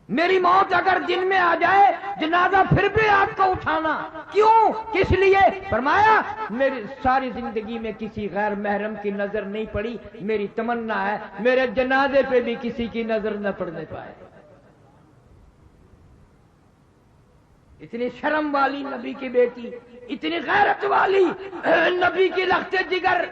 [SPEAKER 1] میری موت اگر دن میں آ جائے جنازہ پھر بھی آپ کو اٹھانا۔ کیوں؟ کس لیے؟ فرمایا میری ساری زندگی میں کسی غیر محرم کی نظر نہیں پڑی، میری تمنا ہے میرے جنازے پہ بھی کسی کی نظر نہ پڑنے پائے۔ اتنی شرم والی نبی کی بیٹی، اتنی غیرت والی نبی کی لخت جگر،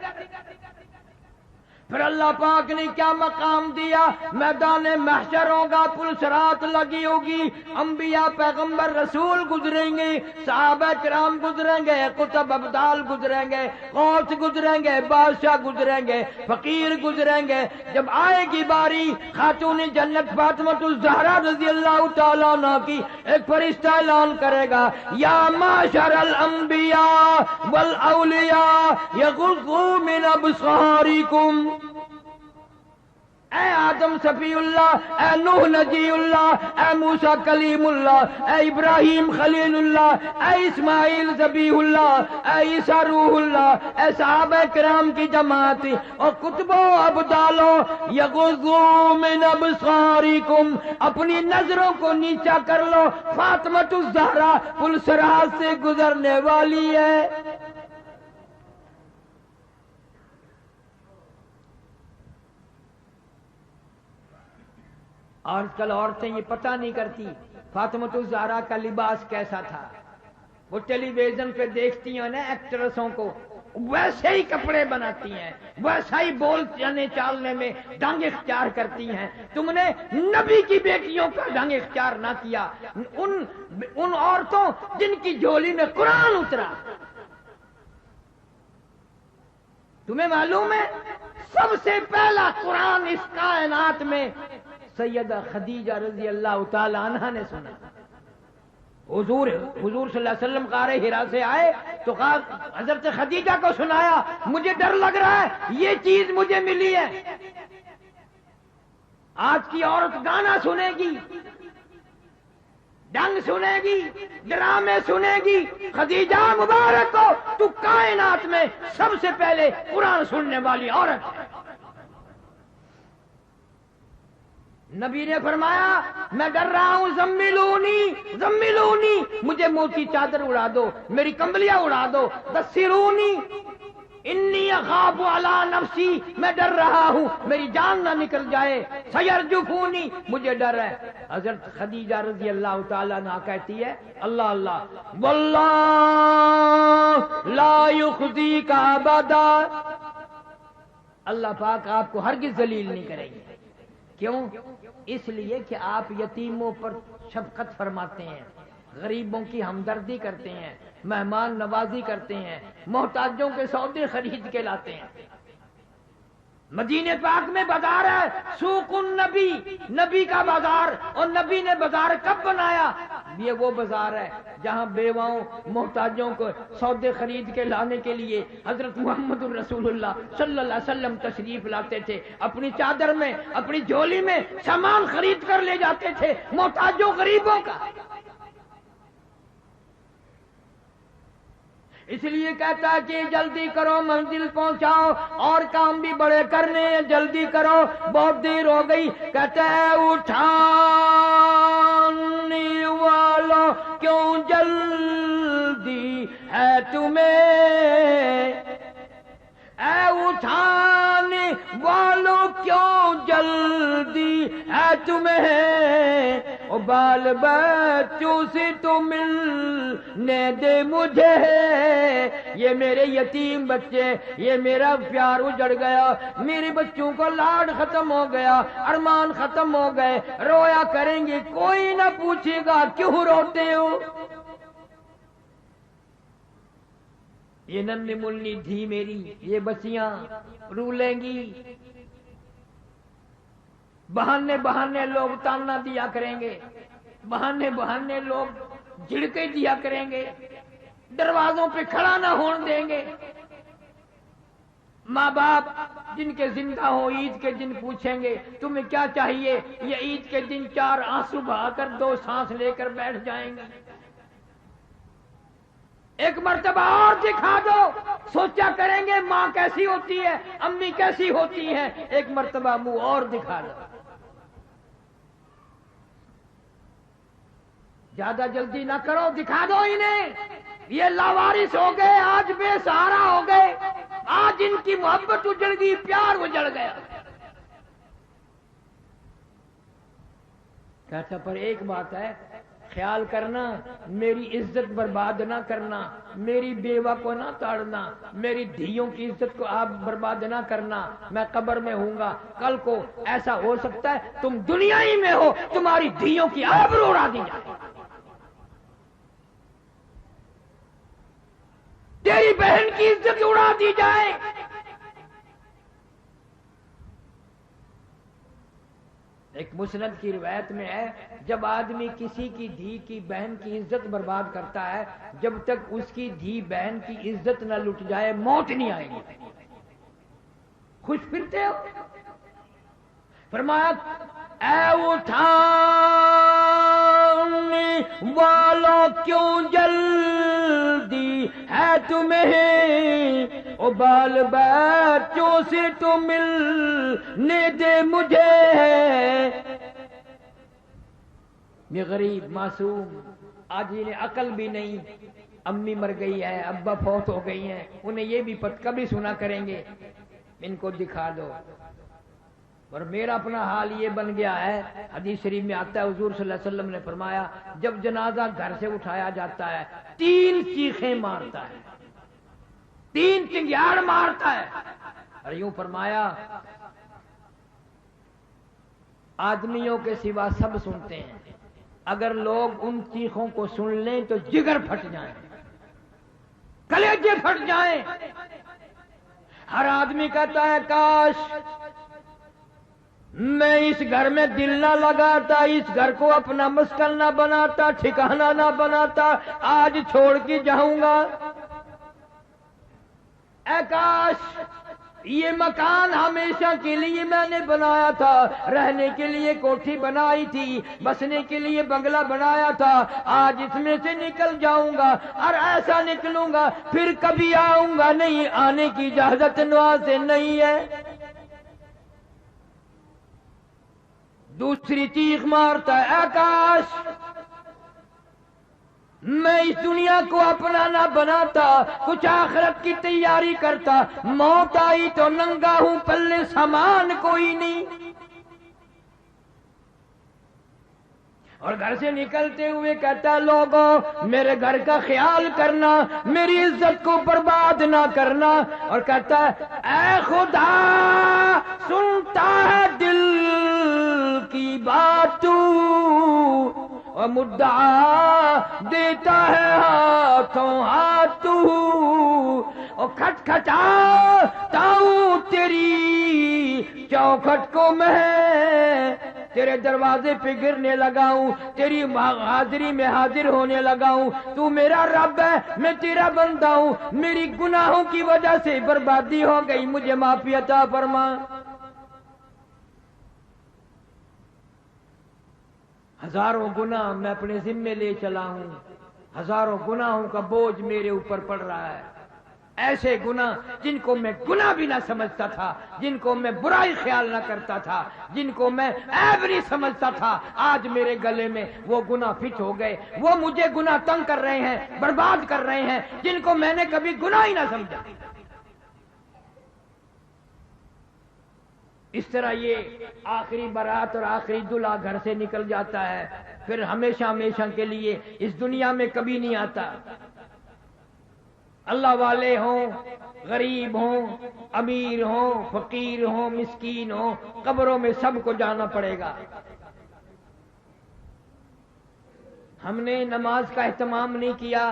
[SPEAKER 1] پھر اللہ پاک نے کیا مقام دیا؟ میدان محشر ہوگا، پلسرات لگی ہوگی، انبیاء پیغمبر رسول گزریں گے، صحابہ کرام گزریں گے، قطب ابدال گزریں گے، غوث گزریں گے، بادشاہ گزریں گے، فقیر گزریں گے۔ جب آئے گی باری خاتون جنت فاطمہ الزہرا رضی اللہ تعالیٰ عنہ کی، ایک فرشتہ اعلان کرے گا یا معشر الانبیاء والاولیاء یغضوا من ابصارکم، اے آدم صفی اللہ، اے نوح نجی اللہ، اے موسیٰ کلیم اللہ، اے ابراہیم خلیل اللہ، اے اسماعیل ذبیح اللہ، اے عیسیٰ روح اللہ، اے صحابہ کرام کی جماعت اور کتبوں ابدالوں، یغضوا من ابصارکم، اپنی نظروں کو نیچا کر لو، فاطمہ الزہرا پلسرات سے گزرنے والی ہے۔ آج کل عورتیں یہ پتہ نہیں کرتی فاطمہ الزہرا کا لباس کیسا تھا، وہ ٹیلی ویژن پہ دیکھتی ہیں نا ایکٹریسوں کو، ویسے ہی کپڑے بناتی ہیں، ویسا ہی بول چلنے چالنے میں ڈھنگ اختیار کرتی ہیں۔ تم نے نبی کی بیٹیوں کا ڈھنگ اختیار نہ کیا، ان عورتوں جن کی جھولی میں قرآن اترا۔ تمہیں معلوم ہے سب سے پہلا قرآن اس کائنات میں سیدہ خدیجہ رضی اللہ تعالی عنہا نے سنا۔ حضور صلی اللہ علیہ وسلم غار حرا سے آئے تو کہا حضرت خدیجہ کو سنایا، مجھے ڈر لگ رہا ہے، یہ چیز مجھے ملی ہے۔ آج کی عورت گانا سنے گی، ڈنگ سنے گی، ڈرامے سنے گی، خدیجہ مبارک ہو تو کائنات میں سب سے پہلے قرآن سننے والی عورت ہے۔ نبی نے فرمایا میں ڈر رہا ہوں، زملونی زملونی، مجھے موٹی چادر اڑا دو، میری کمبلیاں اڑا دو، دسرونی انی اخاف علی نفسی، میں ڈر رہا ہوں میری جان نہ نکل جائے، سیرجفونی، مجھے ڈر ہے۔ حضرت خدیجہ رضی اللہ تعالیٰ عنہا کہتی ہے اللہ اللہ واللہ لا یخزیک ابدا، اللہ پاک آپ کو ہرگز ذلیل نہیں کریں گے۔ کیوں؟ اس لیے کہ آپ یتیموں پر شفقت فرماتے ہیں، غریبوں کی ہمدردی کرتے ہیں، مہمان نوازی کرتے ہیں، محتاجوں کے سودے خرید کے لاتے ہیں۔ مدینے پاک میں بازار ہے سوق النبی، نبی کا بازار، اور نبی نے بازار کب بنایا؟ یہ وہ بازار ہے جہاں بیواؤں محتاجوں کو سودے خرید کے لانے کے لیے حضرت محمد الرسول اللہ صلی اللہ علیہ وسلم تشریف لاتے تھے، اپنی چادر میں اپنی جھولی میں سامان خرید کر لے جاتے تھے محتاجوں غریبوں کا۔ اس لیے کہتا ہے کہ جلدی کرو منزل پہنچاؤ، اور کام بھی بڑے کرنے ہیں، جلدی کرو بہت دیر ہو گئی۔ کہتا ہے اٹھانے والوں کیوں جلدی ہے تمہیں، اے اٹھانے والوں کیوں جلدی ہے تمہیں، او بال بچوں سے تو ملنے دے مجھے، یہ میرے یتیم بچے، یہ میرا پیار اجڑ گیا، میرے بچوں کو لاڈ ختم ہو گیا، ارمان ختم ہو گئے، رویا کریں گے کوئی نہ پوچھے گا کیوں روتے ہو۔ یہ ننھی منی دھی میری، یہ بچیاں رولیں گی، بہانے بہانے لوگ تانا دیا کریں گے، بہانے بہانے لوگ جھڑکے دیا کریں گے، دروازوں پہ کھڑا نہ ہون دیں گے۔ ماں باپ جن کے زندہ ہو عید کے دن پوچھیں گے تمہیں کیا چاہیے، یہ عید کے دن 4 آنسو بہا کر 2 سانس لے کر بیٹھ جائیں گے۔ ایک مرتبہ اور دکھا دو، سوچا کریں گے ماں کیسی ہوتی ہے، امی کیسی ہوتی ہے، ایک مرتبہ منہ اور دکھا دو۔ زیادہ جلدی نہ کرو، دکھا دو انہیں، یہ لاوارث ہو گئے، آج بے سہارا ہو گئے، آج ان کی محبت اجڑ گئی، پیار اجڑ گیا۔ کہتا پر ایک بات ہے، خیال کرنا میری عزت برباد نہ کرنا، میری بیوہ کو نہ تاڑنا، میری دھیوں کی عزت کو آپ برباد نہ کرنا، میں قبر میں ہوں گا، کل کو ایسا ہو سکتا ہے تم دنیا ہی میں ہو، تمہاری دھیوں کی آبرو اڑا دی جائے، تیری بہن کی عزت اڑا دی جائے۔ ایک مسند کی روایت میں ہے جب آدمی کسی کی دھی کی بہن کی عزت برباد کرتا ہے، جب تک اس کی دھی بہن کی عزت نہ لٹ جائے موت نہیں آئے گی۔ خوش پھرتے ہو؟ فرمایا اے اٹھانے والوں کیوں جلدی ہے تمہیں، او بال بچوں سے تو ملنے دے مجھے، یہ غریب معصوم آج انہیں عقل بھی نہیں، امی مر گئی ہے، ابا فوت ہو گئی ہیں، انہیں یہ بھی کبھی سنا کریں گے، ان کو دکھا دو۔ اور میرا اپنا حال یہ بن گیا ہے، حدیث شریف میں آتا ہے حضور صلی اللہ علیہ وسلم نے فرمایا جب جنازہ گھر سے اٹھایا جاتا ہے 3 چیخیں مارتا ہے، 3 چنگیاڑ مارتا ہے، اور یوں فرمایا آدمیوں کے سوا سب سنتے ہیں، اگر لوگ ان چیخوں کو سن لیں تو جگر پھٹ جائیں، کلیجے پھٹ جائیں۔ ہر آدمی کہتا ہے کاش میں اس گھر میں دل نہ لگاتا، اس گھر کو اپنا مسکن نہ بناتا، ٹھکانہ نہ بناتا، آج چھوڑ کے جاؤں گا۔ اے کاش یہ مکان ہمیشہ کے لیے میں نے بنایا تھا، رہنے کے لیے کوٹھی بنائی تھی، بسنے کے لیے بنگلہ بنایا تھا، آج اس میں سے نکل جاؤں گا، اور ایسا نکلوں گا پھر کبھی آؤں گا نہیں، آنے کی اجازت نوا سے نہیں ہے۔ دوسری چیخ مارتا ہے اے کاش میں اس دنیا کو اپنا نہ بناتا، کچھ آخرت کی تیاری کرتا، موت آئی تو ننگا ہوں، پلے سامان کوئی نہیں۔ اور گھر سے نکلتے ہوئے کہتا لوگوں میرے گھر کا خیال کرنا، میری عزت کو برباد نہ کرنا، اور کہتا ہے اے خدا سنتا ہے دل کی بات تو، اور مدعا دیتا ہے ہاتھوں ہاتھ تو، اور کھٹکھٹاتا ہوں تیری چوکھٹ کو میں، تیرے دروازے پہ گرنے لگا ہوں، تیری حاضری میں حاضر ہونے لگا ہوں، تو میرا رب ہے میں تیرا بندہ ہوں، میری گناہوں کی وجہ سے بربادی ہو گئی، مجھے معافی عطا فرما۔ ہزاروں گناہ میں اپنے ذمے لے چلا ہوں، ہزاروں گناہوں کا بوجھ میرے اوپر پڑ رہا ہے، ایسے گناہ جن کو میں گناہ بھی نہ سمجھتا تھا، جن کو میں برائی خیال نہ کرتا تھا، جن کو میں عیب نہیں سمجھتا تھا، آج میرے گلے میں وہ گناہ فٹ ہو گئے، وہ مجھے گناہ تنگ کر رہے ہیں، برباد کر رہے ہیں، جن کو میں نے کبھی گناہ ہی نہ سمجھا۔ اس طرح یہ آخری بارات اور آخری دلہا گھر سے نکل جاتا ہے، پھر ہمیشہ ہمیشہ کے لیے اس دنیا میں کبھی نہیں آتا۔ اللہ والے ہوں، غریب ہوں، امیر ہوں، فقیر ہوں، مسکین ہوں، قبروں میں سب کو جانا پڑے گا۔ ہم نے نماز کا اہتمام نہیں کیا،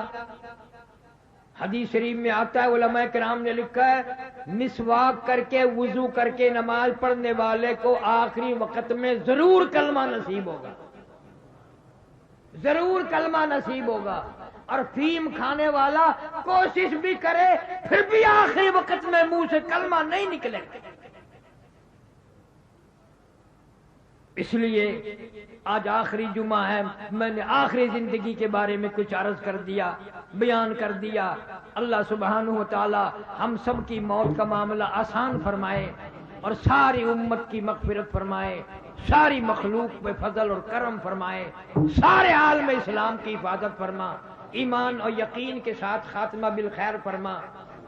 [SPEAKER 1] حدیث شریف میں آتا ہے علماء کرام نے لکھا ہے مسواک کر کے وضو کر کے نماز پڑھنے والے کو آخری وقت میں ضرور کلمہ نصیب ہوگا، ضرور کلمہ نصیب ہوگا، اور فیم کھانے والا کوشش بھی کرے پھر بھی آخری وقت میں منہ سے کلمہ نہیں نکلے گا۔ اس لیے آج آخری جمعہ ہے، میں نے آخری زندگی کے بارے میں کچھ عرض کر دیا، بیان کر دیا۔ اللہ سبحانہ و تعالی ہم سب کی موت کا معاملہ آسان فرمائے، اور ساری امت کی مغفرت فرمائے، ساری مخلوق پہ فضل اور کرم فرمائے، سارے عالم اسلام کی حفاظت فرما، ایمان اور یقین کے ساتھ خاتمہ بالخیر فرما۔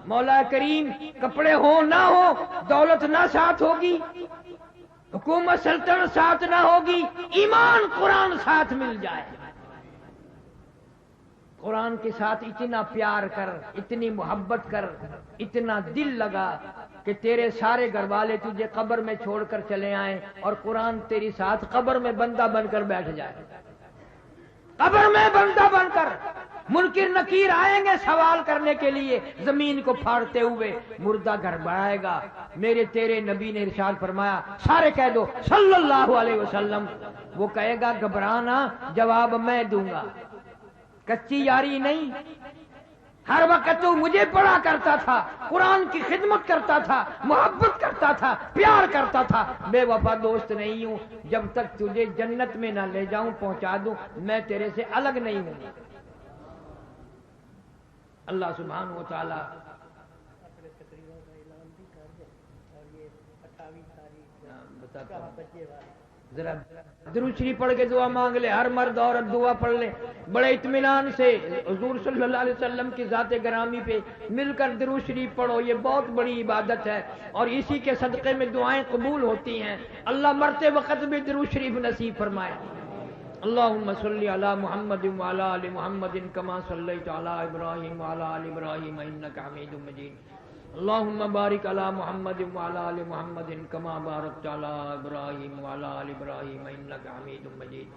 [SPEAKER 1] مولا کریم کپڑے ہوں نہ ہو، دولت نہ ساتھ ہوگی، حکومت سلطنت ساتھ نہ ہوگی، ایمان قرآن ساتھ مل جائے، قرآن کے ساتھ اتنا پیار کر، اتنی محبت کر، اتنا دل لگا کہ تیرے سارے گھر والے تجھے قبر میں چھوڑ کر چلے آئیں، اور قرآن تیری ساتھ قبر میں بندہ بن کر بیٹھ جائے، قبر میں بندہ بن کر۔ منکر نکیر آئیں گے سوال کرنے کے لیے، زمین کو پھاڑتے ہوئے مردہ گھر بڑھائے گا۔ میرے تیرے نبی نے ارشاد فرمایا، سارے کہہ دو صلی اللہ علیہ وسلم، وہ کہے گا گھبرانا جواب میں دوں گا، کچی یاری نہیں، ہر وقت تو مجھے پڑھا کرتا تھا، قرآن کی خدمت کرتا تھا، محبت کرتا تھا، پیار کرتا تھا، بے وفا دوست نہیں ہوں، جب تک تجھے جنت میں نہ لے جاؤں پہنچا دوں، میں تیرے سے الگ نہیں ہوں۔ اللہ سبحانہ و تعالی ذرا درود شریف پڑھ کے دعا مانگ لے، ہر مرد عورت دعا پڑھ لے بڑے اطمینان سے، حضور صلی اللہ علیہ وسلم کی ذات گرامی پہ مل کر درود شریف پڑھو، یہ بہت بڑی عبادت ہے اور اسی کے صدقے میں دعائیں قبول ہوتی ہیں۔ اللہ مرتے وقت بھی درود شریف نصیب فرمائے۔ اللہم صلی علی محمد وعلی آل محمد کما صلیت علی ابراہیم وعلی آل ابراہیم انک حمید مجید۔ اللہم بارک علی محمد وعلی آل محمد کما بارکت علی ابراہیم وعلی آل ابراہیم انک حمید مجید۔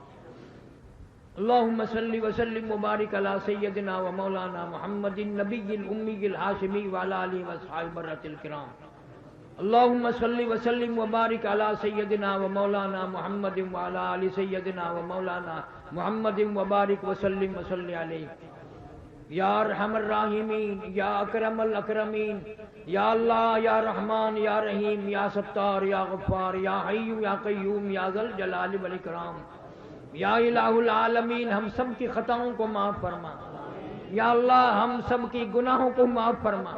[SPEAKER 1] اللہم صلی وسلم وبارک علی سیدنا و مولانا محمد النبی الامی الہاشمی وعلی آلہ واصحابہ برۃ الکرام۔ اللہم صلی وسلم وبارک علی سیدنا و مولانا محمد وعلی آل سیدنا و مولانا محمد وبارک وسلم وصلی علیہ۔ یا ارحم الراحمین، یا اکرم الاکرمین، یا اللہ، یا رحمان، یا رحیم، یا ستار، یا غفار، یا حی یا قیوم، یا ذی الجلال والاکرام۔ یا الہ العالمین، ہم سب کی خطاؤں کو معاف فرما۔ یا اللہ، ہم سب کی گناہوں کو معاف فرما۔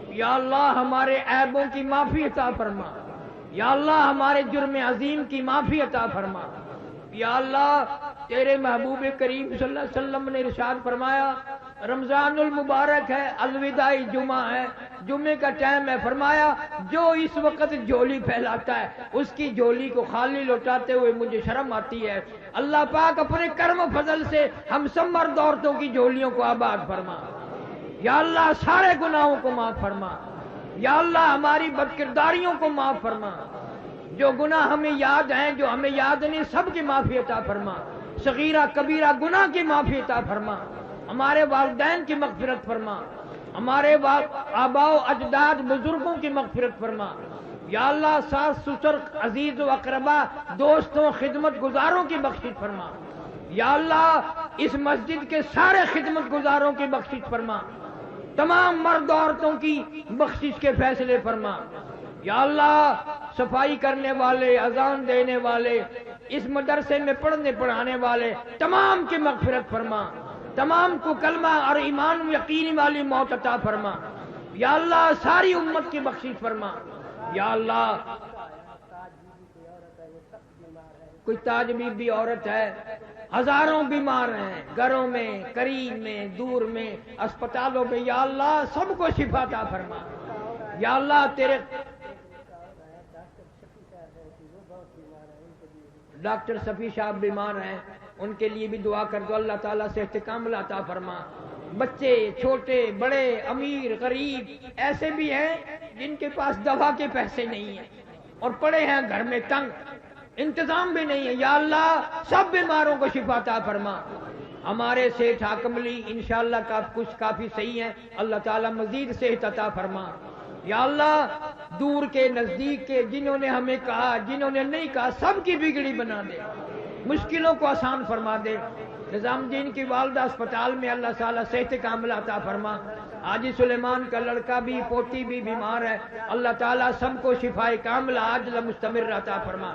[SPEAKER 1] یا اللہ، ہمارے عیبوں کی معافی عطا فرما۔ یا اللہ، ہمارے جرم عظیم کی معافی عطا فرما۔ یا اللہ، تیرے محبوب کریم صلی اللہ علیہ وسلم نے ارشاد فرمایا رمضان المبارک ہے، الوداعی جمعہ ہے، جمعے کا ٹائم ہے، فرمایا جو اس وقت جھولی پھیلاتا ہے اس کی جھولی کو خالی لوٹاتے ہوئے مجھے شرم آتی ہے۔ اللہ پاک اپنے کرم و فضل سے ہم سب مرد عورتوں کی جھولیوں کو آباد فرما۔ یا اللہ، سارے گناہوں کو معاف فرما۔ یا اللہ، ہماری بدکرداریوں کو معاف فرما۔ جو گناہ ہمیں یاد ہیں، جو ہمیں یاد نہیں، سب کی معافی عطا فرما۔ صغیرہ کبیرہ گناہ کی معافی عطا فرما۔ ہمارے والدین کی مغفرت فرما۔ ہمارے آباء و اجداد بزرگوں کی مغفرت فرما۔ یا اللہ، ساس سسر عزیز و اقربا دوستوں خدمت گزاروں کی بخشش فرما۔ یا اللہ، اس مسجد کے سارے خدمت گزاروں کی بخشش فرما۔ تمام مرد عورتوں کی بخشش کے فیصلے فرما۔ یا اللہ، صفائی کرنے والے، اذان دینے والے، اس مدرسے میں پڑھنے پڑھانے والے تمام کی مغفرت فرما۔ تمام کو کلمہ اور ایمان و یقین والی موت عطا فرما۔ یا اللہ، ساری امت کی بخشش فرما۔ یا اللہ، کوئی تاج بی بی عورت ہے، ہزاروں بیمار ہیں، گھروں میں، قریب میں، دور میں، اسپتالوں میں، یا اللہ سب کو شفا عطا فرما۔ یا اللہ، تیرے ڈاکٹر صفی صاحب بیمار ہیں، ان کے لیے بھی دعا کر دو، اللہ تعالیٰ صحت کاملہ عطا فرما۔ بچے چھوٹے بڑے امیر غریب ایسے بھی ہیں جن کے پاس دوا کے پیسے نہیں ہیں اور پڑے ہیں گھر میں تنگ، انتظام بھی نہیں ہے۔ یا اللہ، سب بیماروں کو شفا عطا فرما۔ ہمارے سیٹھ حاکم علی انشاءاللہ کچھ کافی صحیح ہیں، اللہ تعالیٰ مزید صحت عطا فرما۔ یا اللہ، دور کے نزدیک کے جنہوں نے ہمیں کہا، جنہوں نے نہیں کہا، سب کی بگڑی بنا دے، مشکلوں کو آسان فرما دے۔ نظام الدین کی والدہ اسپتال میں، اللہ تعالیٰ صحت کاملہ عطا فرما۔ حاجی سلیمان کا لڑکا بھی، پوتی بھی بیمار ہے، اللہ تعالیٰ سب کو شفائے کاملہ عاجلہ مستمر عطا فرما۔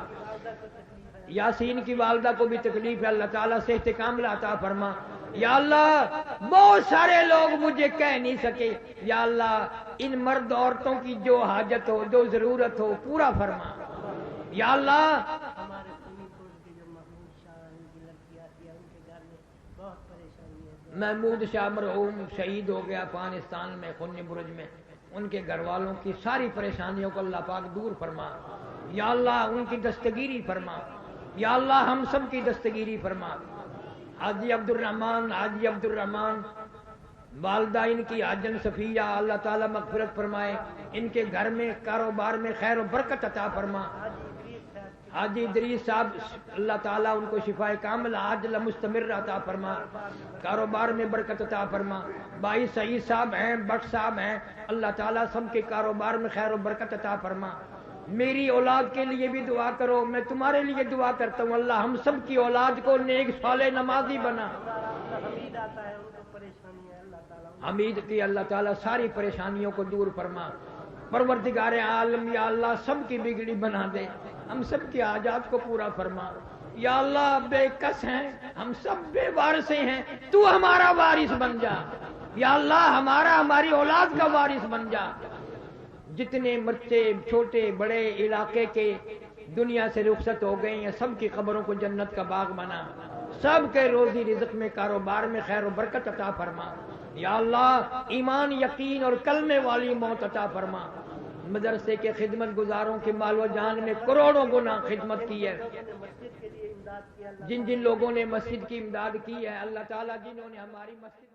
[SPEAKER 1] یاسین کی والدہ کو بھی تکلیف ہے، اللہ تعالیٰ صحت کاملہ عطا فرما۔ یا اللہ، بہت سارے لوگ مجھے کہہ نہیں سکے، یا اللہ ان مرد عورتوں کی جو حاجت ہو، جو ضرورت ہو، پورا فرما۔ یا اللہ، محمود شاہ مرحوم شہید ہو گیا افغانستان میں خون برج میں، ان کے گھر والوں کی ساری پریشانیوں کو اللہ پاک دور فرما۔ یا اللہ، ان کی دستگیری فرما۔ یا اللہ، ہم سب کی دستگیری فرما۔ حاجی عبد الرحمان والدہ ان کی حاجن صفیہ، اللہ تعالیٰ مغفرت فرمائے، ان کے گھر میں کاروبار میں خیر و برکت عطا فرما۔ حاجی ادریس صاحب، اللہ تعالیٰ ان کو شفائے کاملہ عاجلہ مستمر عطا فرما، کاروبار میں برکت عطا فرما۔ بھائی سعید صاحب ہیں، بٹ صاحب ہیں، اللہ تعالیٰ سب کے کاروبار میں خیر و برکت عطا فرما۔ میری اولاد کے لیے بھی دعا کرو، میں تمہارے لیے دعا کرتا ہوں، اللہ ہم سب کی اولاد کو نیک صالح نمازی بنا۔ حمید کی اللہ تعالیٰ ساری پریشانیوں کو دور فرما۔ پروردگار عالم، یا اللہ سب کی بگڑی بنا دے، ہم سب کی حاجات کو پورا فرما۔ یا اللہ، بے کس ہیں ہم، سب بے وارثے ہیں، تو ہمارا وارث بن جا۔ یا اللہ، ہماری اولاد کا وارث بن جا۔ جتنے بچے چھوٹے بڑے علاقے کے دنیا سے رخصت ہو گئے ہیں، سب کی قبروں کو جنت کا باغ بنا، سب کے روزی رزق میں کاروبار میں خیر و برکت عطا فرما یا اللہ، ایمان یقین اور کلمے والی موت عطا فرما۔ مدرسے کے خدمت گزاروں کے مال و جان میں کروڑوں گنا خدمت کی ہے، جن جن لوگوں نے مسجد کی امداد کی ہے اللہ تعالیٰ، جنہوں نے ہماری مسجد